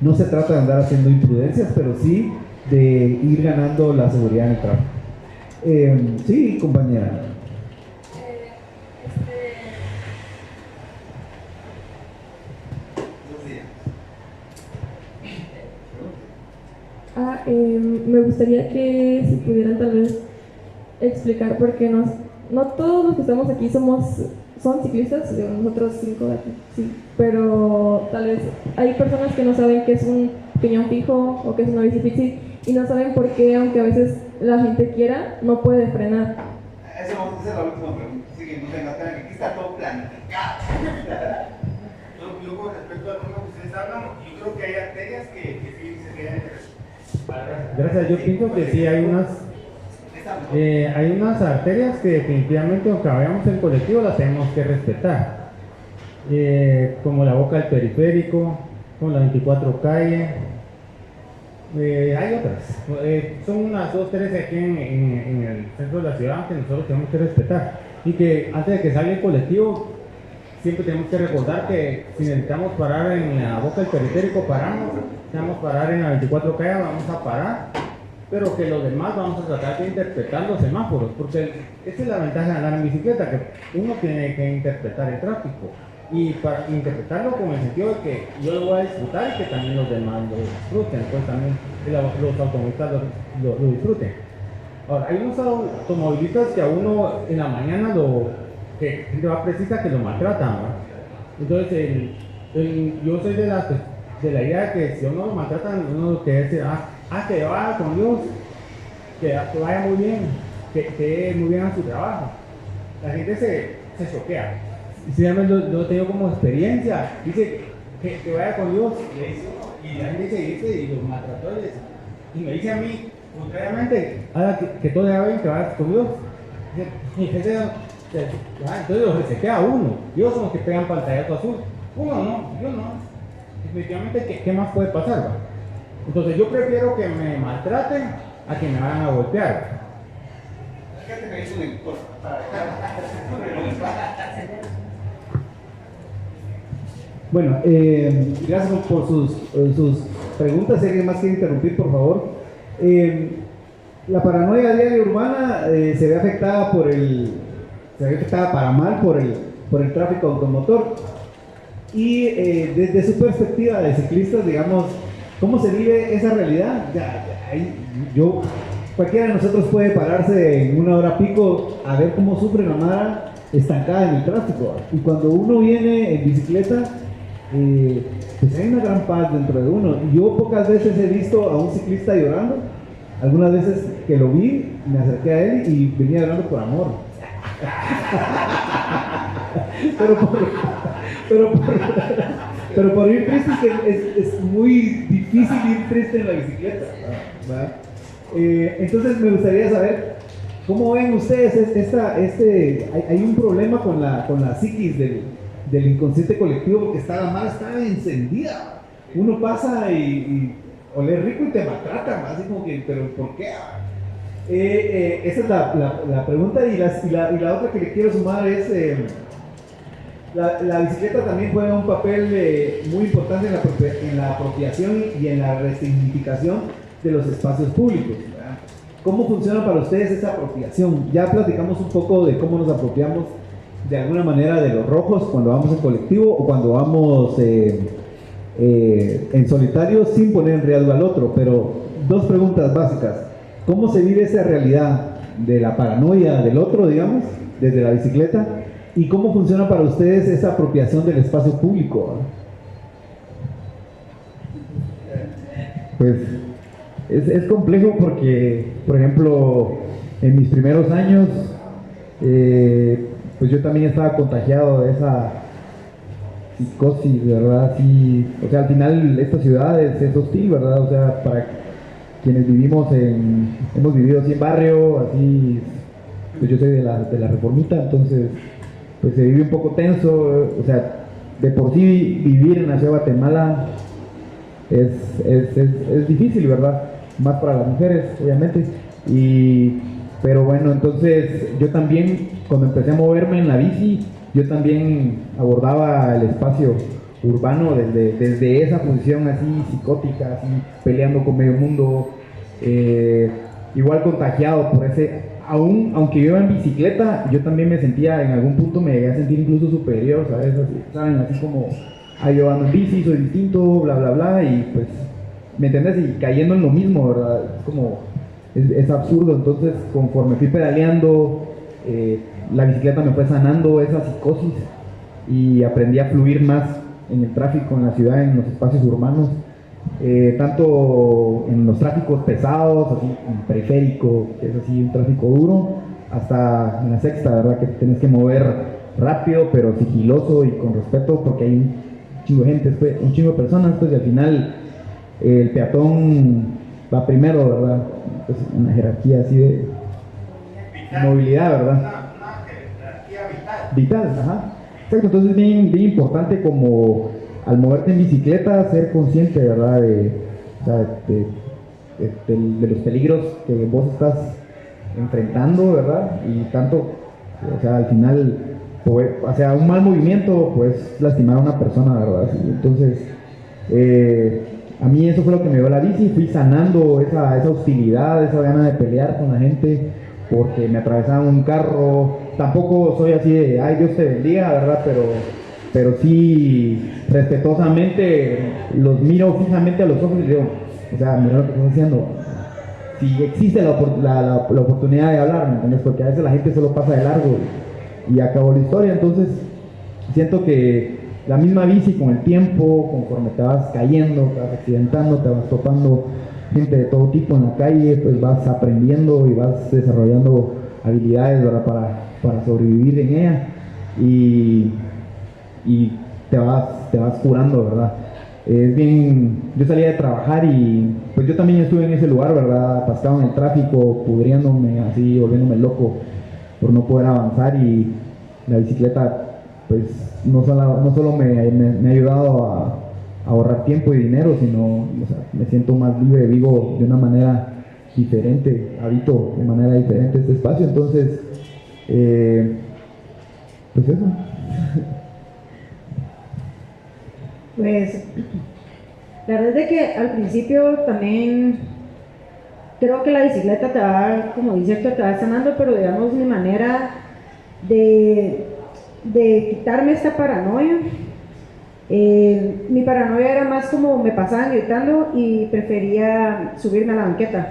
No se trata de andar haciendo imprudencias, pero sí de ir ganando la seguridad en el tráfico. Sí, compañera. Me gustaría que si pudieran tal vez explicar, porque no todos los que estamos aquí son ciclistas, nosotros 5 de aquí, sí, pero tal vez hay personas que no saben qué es un piñón fijo o qué es una bici fixie y no saben por qué, aunque a veces la gente quiera, no puede frenar. Esa es la última pregunta. Sigue, no venga, que aquí está todo planificado. luego respecto al tema que ustedes hablan, yo creo que hay arterias que sí se quedan. Gracias, yo pienso que sí hay unas arterias que definitivamente, aunque vayamos en colectivo, las tenemos que respetar, como la boca del periférico, como la 24 calle. Hay otras, son unas 2, 3 aquí en el centro de la ciudad que nosotros tenemos que respetar, y que antes de que salga el colectivo siempre tenemos que recordar que si necesitamos parar en la boca del periférico, paramos. Si vamos a parar en la 24 calle, vamos a parar, pero que los demás vamos a tratar de interpretar los semáforos, porque esa es la ventaja de andar en bicicleta, que uno tiene que interpretar el tráfico, y para interpretarlo con el sentido de que yo lo voy a disfrutar y que también los demás lo disfruten, pues también los automovilistas lo disfruten. Ahora, hay unos automovilistas que a uno en la mañana que va precisa que lo maltratan, ¿verdad? Entonces yo soy de la idea de que si uno lo maltratan, uno que dice, que vaya con Dios, que vaya muy bien, que dé muy bien a su trabajo. La gente se choquea. Si yo he tenido como experiencia, dice que vaya con Dios, y la gente dice, y los maltratadores, y me dice a mí, contrariamente, que todo vaya bien, que vaya con Dios. Y gente, entonces los que se queda uno, ellos son los que pegan pantallazo azul, uno no, yo no. Definitivamente, ¿qué más puede pasar? ¿Va? Entonces yo prefiero que me maltraten a que me vayan a golpear. Bueno, gracias por sus preguntas. Si alguien más quiere interrumpir, por favor. La paranoia diaria urbana se ve afectada para mal por el tráfico automotor. Y desde su perspectiva de ciclistas, digamos, ¿cómo se vive esa realidad? Cualquiera de nosotros puede pararse en una hora pico a ver cómo sufre la mara estancada en el tráfico. Y cuando uno viene en bicicleta, pues hay una gran paz dentro de uno. Yo pocas veces he visto a un ciclista llorando. Algunas veces que lo vi, me acerqué a él y venía llorando por amor. pero por ir triste es muy difícil ir triste en la bicicleta, ¿verdad? Entonces me gustaría saber cómo ven ustedes hay un problema con la psiquis del inconsciente colectivo, porque la mala está encendida. Uno pasa y oler rico y te maltratan, así como que, pero ¿por qué? Esa es la pregunta, y la otra que le quiero sumar es la bicicleta también juega un papel muy importante en la apropiación y en la resignificación de los espacios públicos, ¿verdad? ¿Cómo funciona para ustedes esa apropiación? Ya platicamos un poco de cómo nos apropiamos de alguna manera de los rojos cuando vamos en colectivo o cuando vamos en solitario sin poner en riesgo al otro, pero dos preguntas básicas. ¿Cómo se vive esa realidad de la paranoia del otro, digamos, desde la bicicleta? ¿Y cómo funciona para ustedes esa apropiación del espacio público? Pues es complejo porque, por ejemplo, en mis primeros años, pues yo también estaba contagiado de esa psicosis, ¿verdad? Sí, o sea, al final esta ciudad es hostil, ¿verdad? O sea, para quienes hemos vivido así en barrio, así, pues yo soy de la Reformita, entonces pues se vive un poco tenso, o sea, de por sí vivir en la ciudad de Guatemala es difícil, ¿verdad? Más para las mujeres, obviamente, pero bueno, entonces yo también, cuando empecé a moverme en la bici, yo también abordaba el espacio urbano desde esa posición así psicótica, así peleando con medio mundo, igual contagiado por aunque yo iba en bicicleta, yo también me sentía, en algún punto me llegué a sentir incluso superior, ¿sabes? ¿Saben? Así como, yo ando en bici, soy distinto, bla, bla, bla, y pues, ¿me entiendes? Y cayendo en lo mismo, ¿verdad? Es como, es absurdo. Entonces, conforme fui pedaleando, la bicicleta me fue sanando esa psicosis y aprendí a fluir más en el tráfico, en la ciudad, en los espacios urbanos, tanto en los tráficos pesados, así en el periférico, que es así un tráfico duro, hasta en la sexta, ¿verdad? Que tienes que mover rápido, pero sigiloso y con respeto, porque hay un chingo de gente, un chingo de personas, pues y al final el peatón va primero, ¿verdad? Pues una jerarquía así de movilidad, ¿verdad? Una jerarquía Vital, ajá. Exacto, entonces es bien importante como al moverte en bicicleta ser consciente, ¿verdad? O sea, de los peligros que vos estás enfrentando, ¿verdad? Y tanto, o sea, al final, o sea, un mal movimiento puedes lastimar a una persona, ¿verdad? Sí, entonces, a mí eso fue lo que me dio la bici, fui sanando esa hostilidad, esa gana de pelear con la gente, porque me atravesaban un carro. Tampoco soy así de, ay, Dios te bendiga, ¿verdad? Pero sí, respetuosamente, los miro fijamente a los ojos y digo, o sea, mira lo que estás haciendo. Si existe la oportunidad de hablar, ¿me entiendes? Porque a veces la gente solo pasa de largo y acabó la historia. Entonces, siento que la misma bici con el tiempo, conforme te vas cayendo, te vas accidentando, te vas topando gente de todo tipo en la calle, pues vas aprendiendo y vas desarrollando habilidades, ¿verdad? Para sobrevivir en ella y te vas curando, ¿verdad? Es bien, yo salía de trabajar y pues yo también estuve en ese lugar, ¿verdad? Atascado en el tráfico, pudriéndome, así, volviéndome loco por no poder avanzar, y la bicicleta pues no solo me ha ayudado a ahorrar tiempo y dinero, sino, o sea, me siento más libre, vivo de una manera diferente, habito de manera diferente este espacio, entonces pues eso. Pues la verdad es que al principio también creo que la bicicleta te va, como dice Héctor, te va sanando, pero digamos mi manera de quitarme esta paranoia, mi paranoia era más como me pasaban gritando y prefería subirme a la banqueta,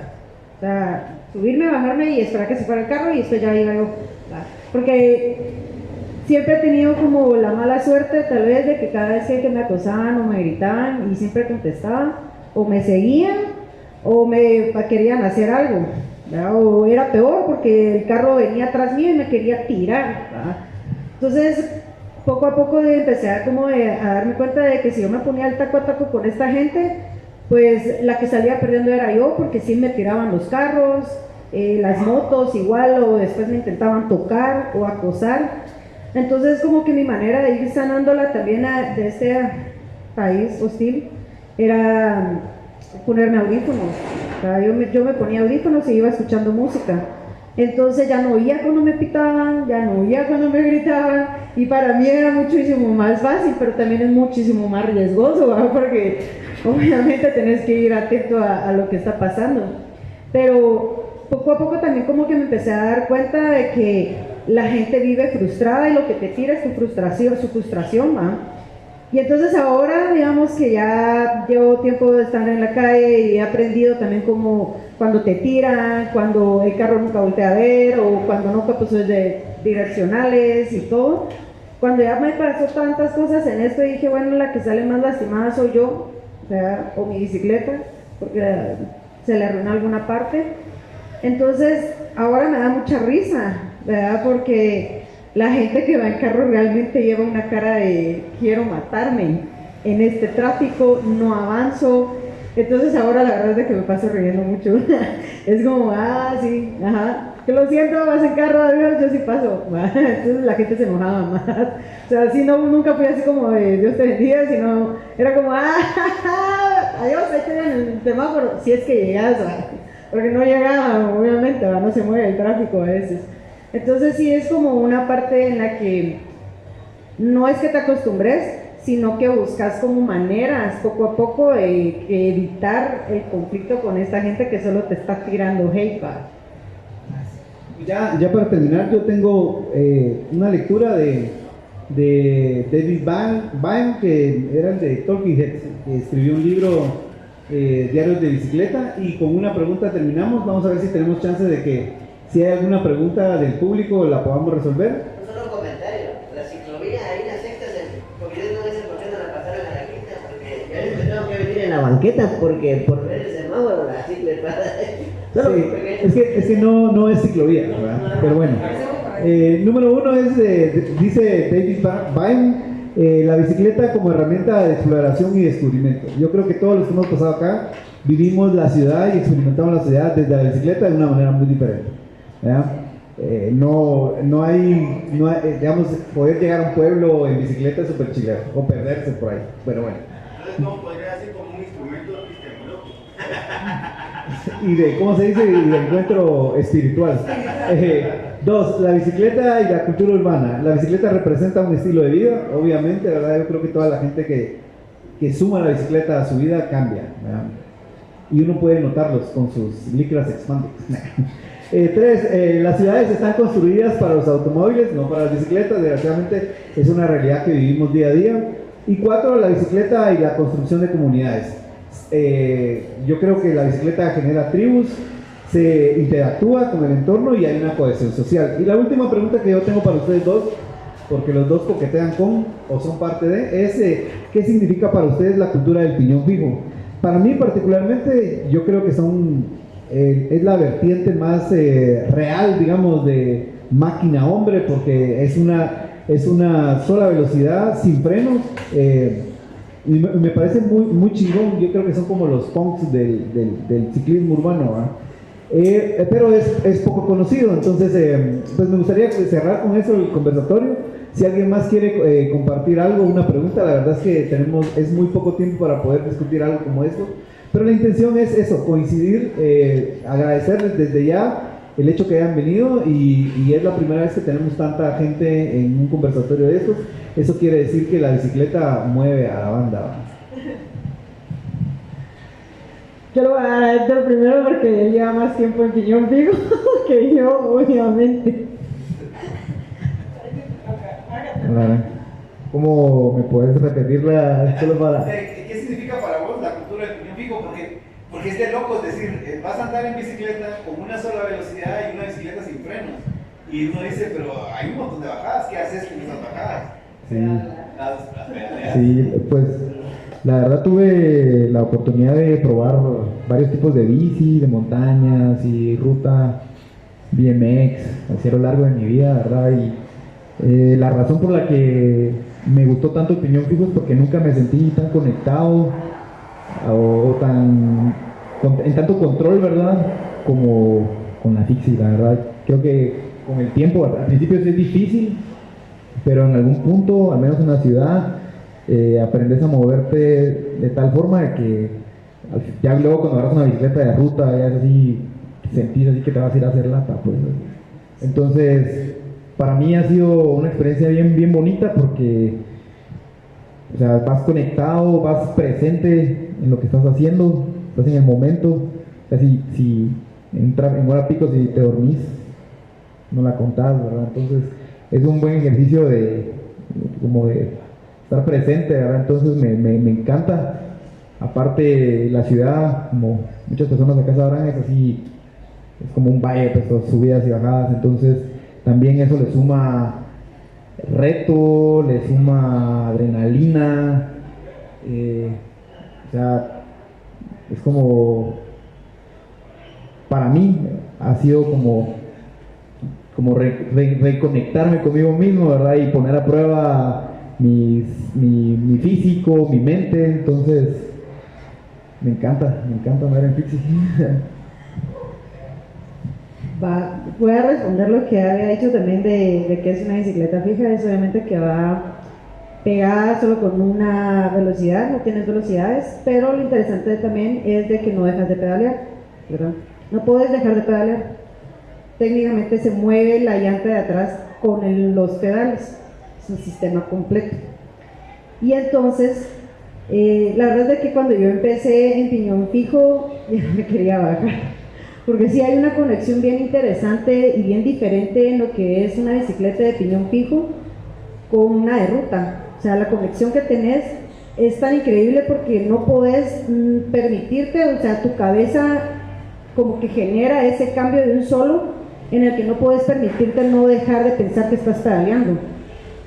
o sea, subirme, bajarme y esperar que se fuera el carro y después ya iba yo, porque siempre he tenido como la mala suerte tal vez de que cada vez que me acosaban o me gritaban y siempre contestaba, o me seguían o me querían hacer algo, ¿verdad? O era peor porque el carro venía atrás mío y me quería tirar, ¿verdad? Entonces poco a poco empecé a darme cuenta de que si yo me ponía el taco a taco con esta gente, pues la que salía perdiendo era yo, porque sí me tiraban los carros, las motos igual, o después me intentaban tocar o acosar. Entonces como que mi manera de ir sanándola también de este país hostil era ponerme audífonos. O sea, yo me ponía audífonos y iba escuchando música. Entonces ya no oía cuando me pitaban, ya no oía cuando me gritaban, y para mí era muchísimo más fácil, pero también es muchísimo más riesgoso, ¿verdad? Porque obviamente tenés que ir atento a lo que está pasando. Pero poco a poco también como que me empecé a dar cuenta de que la gente vive frustrada y lo que te tira es su frustración, ¿va? Y entonces ahora, digamos que ya llevo tiempo de estar en la calle y he aprendido también como cuando te tiran, cuando el carro nunca voltea a ver, o cuando no pasos de direccionales y todo. Cuando ya me pasó tantas cosas en esto, dije, bueno, la que sale más lastimada soy yo, o mi bicicleta, porque se le arruinó alguna parte. Entonces ahora me da mucha risa, ¿verdad? Porque la gente que va en carro realmente lleva una cara de quiero matarme, en este tráfico no avanzo. Entonces ahora la verdad es que me paso riendo mucho. Es como, sí, ajá, que lo siento, vas en carro, adiós, yo sí paso. Entonces la gente se enojaba más. O sea, si no, nunca fui así como de Dios te bendiga, sino era como, adiós, ahí te ven el semáforo, si es que llegas, porque no llegaba, obviamente, no se mueve el tráfico a veces. Entonces sí es como una parte en la que no es que te acostumbres, sino que buscas como maneras poco a poco de evitar el conflicto con esta gente que solo te está tirando hate. Ya para terminar, yo tengo una lectura de David Bain, que era el de Talking Heads, que escribió un libro, Diarios de Bicicleta, y con una pregunta terminamos. Vamos a ver si tenemos chance de que si hay alguna pregunta del público la podamos resolver. Un solo comentario, la ciclovía ahí en las sectas, porque yo no sé por qué no la pasaron a la quinta, porque yo siempre tengo que venir en la banqueta, porque por ver el semáforo la cicla pasa. Sí, es que no es ciclovía, ¿verdad? Pero bueno, número uno es, dice David Bain, la bicicleta como herramienta de exploración y descubrimiento. Yo creo que todos los que hemos pasado acá vivimos la ciudad y experimentamos la ciudad desde la bicicleta de una manera muy diferente, ¿verdad? No hay, digamos, poder llegar a un pueblo en bicicleta es súper chileno, o perderse por ahí, pero bueno. Entonces, ¿cómo podría ser como un instrumento epistemológico? Y de, ¿cómo se dice? Y de encuentro espiritual. Dos, la bicicleta y la cultura urbana. La bicicleta representa un estilo de vida, obviamente, ¿verdad? Yo creo que toda la gente que suma la bicicleta a su vida cambia, ¿verdad? Y uno puede notarlos con sus licras expandidas. Tres, las ciudades están construidas para los automóviles, no para las bicicletas, desgraciadamente es una realidad que vivimos día a día. Y cuatro, la bicicleta y la construcción de comunidades. Yo creo que la bicicleta genera tribus, se interactúa con el entorno y hay una cohesión social. Y la última pregunta que yo tengo para ustedes dos, porque los dos coquetean con o son parte de, es ¿qué significa para ustedes la cultura del piñón fijo? Para mí particularmente, yo creo que es la vertiente más real, digamos, de máquina-hombre, porque es una sola velocidad, sin frenos, y me parece muy, muy chingón. Yo creo que son como los punks del ciclismo urbano, ¿verdad? Pero es poco conocido, entonces pues me gustaría cerrar con eso el conversatorio. Si alguien más quiere compartir algo, una pregunta, la verdad es que es muy poco tiempo para poder discutir algo como esto, pero la intención es eso, coincidir, agradecerles desde ya el hecho que hayan venido y es la primera vez que tenemos tanta gente en un conversatorio de estos. Eso quiere decir que la bicicleta mueve a la banda, ¿verdad? Yo lo voy a dar primero porque él lleva más tiempo en Piñón Fijo que yo, obviamente. ¿Cómo me puedes repetirla solo para...? ¿Qué significa para vos la cultura del piñón fijo? Porque es de locos decir, vas a andar en bicicleta con una sola velocidad y una bicicleta sin frenos. Y uno dice, pero hay un montón de bajadas, ¿qué haces con esas bajadas? Sí, pues la verdad tuve la oportunidad de probar varios tipos de bici, de montañas y ruta BMX a lo largo de mi vida, ¿verdad? Y la razón por la que me gustó tanto el piñón fijo es porque nunca me sentí tan conectado o en tanto control, ¿verdad? Como con la fixie, la verdad. Creo que con el tiempo, al principio sí es difícil, pero en algún punto, al menos en la ciudad, aprendes a moverte de tal forma de que ya luego cuando agarras una bicicleta de ruta, ya es así, sentís así que te vas a ir a hacer lata, pues. Entonces, para mí ha sido una experiencia bien, bien bonita porque, o sea, vas conectado, vas presente en lo que estás haciendo, estás en el momento. O sea, si en hora pico, si te dormís, no la contás, ¿verdad? Entonces, es un buen ejercicio de estar presente, ¿verdad? Entonces, me encanta. Aparte, la ciudad, como muchas personas acá sabrán, es así, es como un valle, pues, subidas y bajadas. Entonces, también eso le suma reto, le suma adrenalina, o sea, es como, para mí ha sido como reconectarme conmigo mismo, ¿verdad? Y poner a prueba mi físico, mi mente. Entonces me encanta andar en fixie. Voy a responder lo que había dicho también de que es una bicicleta fija. Es obviamente que va pegada solo con una velocidad, no tienes velocidades, pero lo interesante también es de que no dejas de pedalear, ¿verdad? No puedes dejar de pedalear. Técnicamente se mueve la llanta de atrás con los pedales, es un sistema completo. Y entonces, la verdad es que cuando yo empecé en piñón fijo, ya no me quería bajar, porque sí hay una conexión bien interesante y bien diferente en lo que es una bicicleta de piñón fijo con una de ruta. O sea, la conexión que tenés es tan increíble porque no podés permitirte, o sea, tu cabeza como que genera ese cambio de un solo en el que no puedes permitirte no dejar de pensar que estás pedaleando,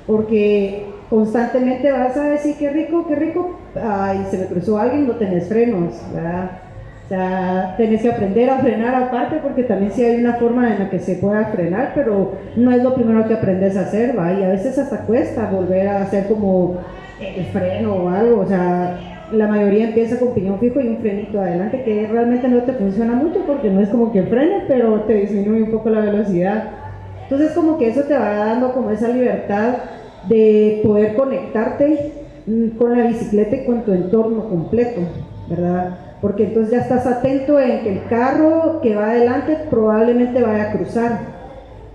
porque constantemente vas a decir qué rico, ay, se me cruzó alguien, no tenés frenos, ¿verdad? O sea, tenés que aprender a frenar aparte, porque también sí hay una forma en la que se pueda frenar, pero no es lo primero que aprendes a hacer, ¿va? Y a veces hasta cuesta volver a hacer como el freno o algo, o sea, la mayoría empieza con piñón fijo y un frenito adelante, que realmente no te funciona mucho porque no es como que frene, pero te disminuye un poco la velocidad. Entonces como que eso te va dando como esa libertad de poder conectarte con la bicicleta y con tu entorno completo, ¿verdad? Porque entonces ya estás atento en que el carro que va adelante probablemente vaya a cruzar,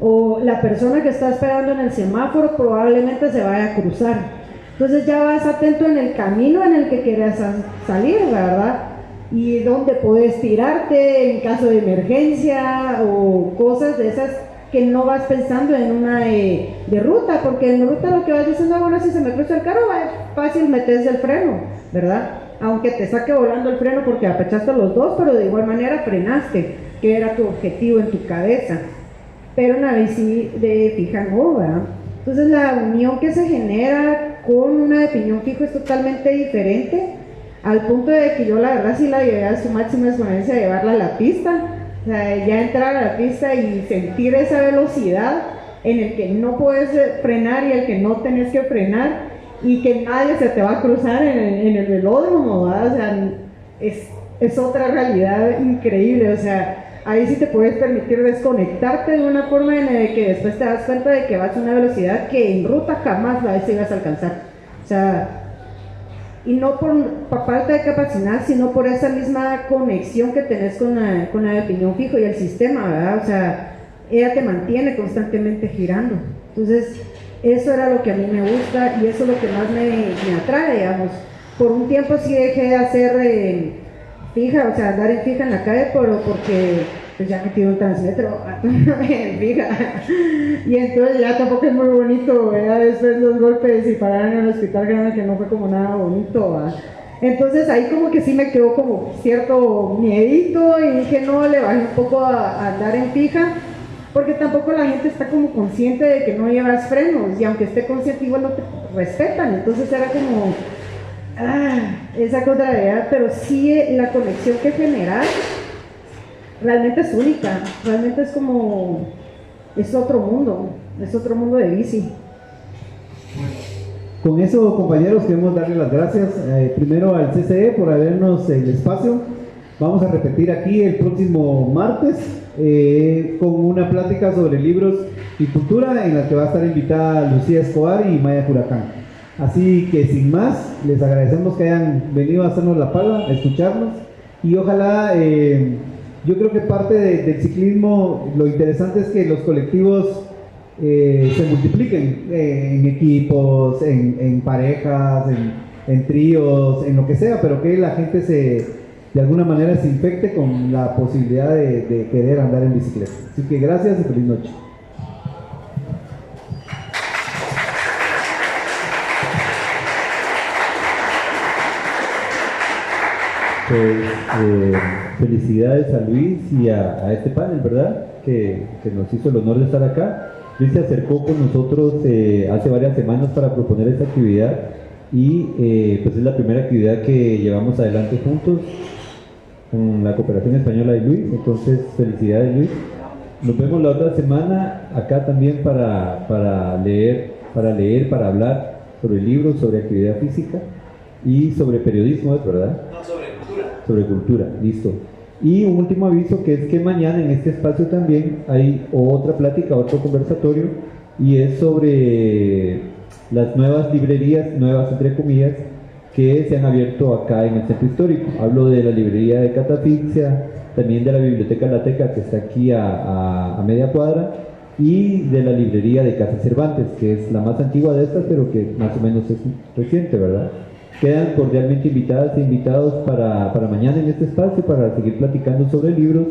o la persona que está esperando en el semáforo probablemente se vaya a cruzar. Entonces ya vas atento en el camino en el que quieras salir, ¿verdad? Y donde puedes tirarte en caso de emergencia o cosas de esas que no vas pensando en una de ruta, porque en ruta lo que vas diciendo, bueno, si se me cruza el carro, va fácil metes el freno, ¿verdad? Aunque te saque volando el freno porque apechaste los dos, pero de igual manera frenaste, que era tu objetivo en tu cabeza. Pero en la bici de fija no, ¿verdad? Entonces la unión que se genera con una de piñón fijo es totalmente diferente, al punto de que yo la verdad sí la llevé a su máxima exponencia de llevarla a la pista. O sea, ya entrar a la pista y sentir esa velocidad en el que no puedes frenar y el que no tenés que frenar y que nadie se te va a cruzar en el velódromo, ¿verdad? O sea, es otra realidad increíble. O sea, ahí sí te puedes permitir desconectarte de una forma en la que después te das cuenta de que vas a una velocidad que en ruta jamás la ibas a alcanzar. O sea, y no por falta de capacidad, sino por esa misma conexión que tenés con la de piñón fijo y el sistema, ¿verdad? O sea, ella te mantiene constantemente girando. Entonces, eso era lo que a mí me gusta y eso es lo que más me atrae, digamos. Por un tiempo sí dejé de hacer fija, o sea, andar en fija en la calle, pero porque pues ya me tiró un transmetro en fija. Y entonces ya tampoco es muy bonito, ¿verdad? Después los golpes y parar en el hospital grande, que no fue como nada bonito, ¿verdad? Entonces ahí como que sí me quedó como cierto miedito y dije no, le bajé un poco a andar en fija, porque tampoco la gente está como consciente de que no llevas frenos, y aunque esté consciente igual no te respetan. Entonces era como esa contrariedad, pero sí la conexión que generas realmente es única, realmente es como, es otro mundo de bici. Con eso, compañeros, queremos darle las gracias primero al CCE por habernos el espacio. Vamos a repetir aquí el próximo martes con una plática sobre libros y cultura en la que va a estar invitada Lucía Escobar y Maya Huracán. Así que sin más, les agradecemos que hayan venido a hacernos la pala, a escucharnos, y ojalá, yo creo que parte del ciclismo, lo interesante es que los colectivos se multipliquen en equipos, en parejas, en tríos, en lo que sea, pero que la gente de alguna manera se infecte con la posibilidad de querer andar en bicicleta. Así que gracias y feliz noche. Pues felicidades a Luis y a este panel, ¿verdad? Que nos hizo el honor de estar acá. Luis se acercó con nosotros hace varias semanas para proponer esta actividad y pues es la primera actividad que llevamos adelante juntos con la Cooperación Española de Luis. Entonces, felicidades, Luis. Nos vemos la otra semana acá también para leer, para hablar sobre libros, sobre actividad física y sobre periodismo, ¿es verdad? No, sobre cultura. Sobre cultura, listo. Y un último aviso, que es que mañana en este espacio también hay otra plática, otro conversatorio, y es sobre las nuevas librerías, nuevas entre comillas, que se han abierto acá en el centro histórico. Hablo de la librería de Catafixia, también de la biblioteca La Teca, que está aquí a media cuadra, y de la librería de Casa Cervantes, que es la más antigua de estas, pero que más o menos es reciente, ¿verdad? Quedan cordialmente invitadas e invitados para mañana en este espacio para seguir platicando sobre libros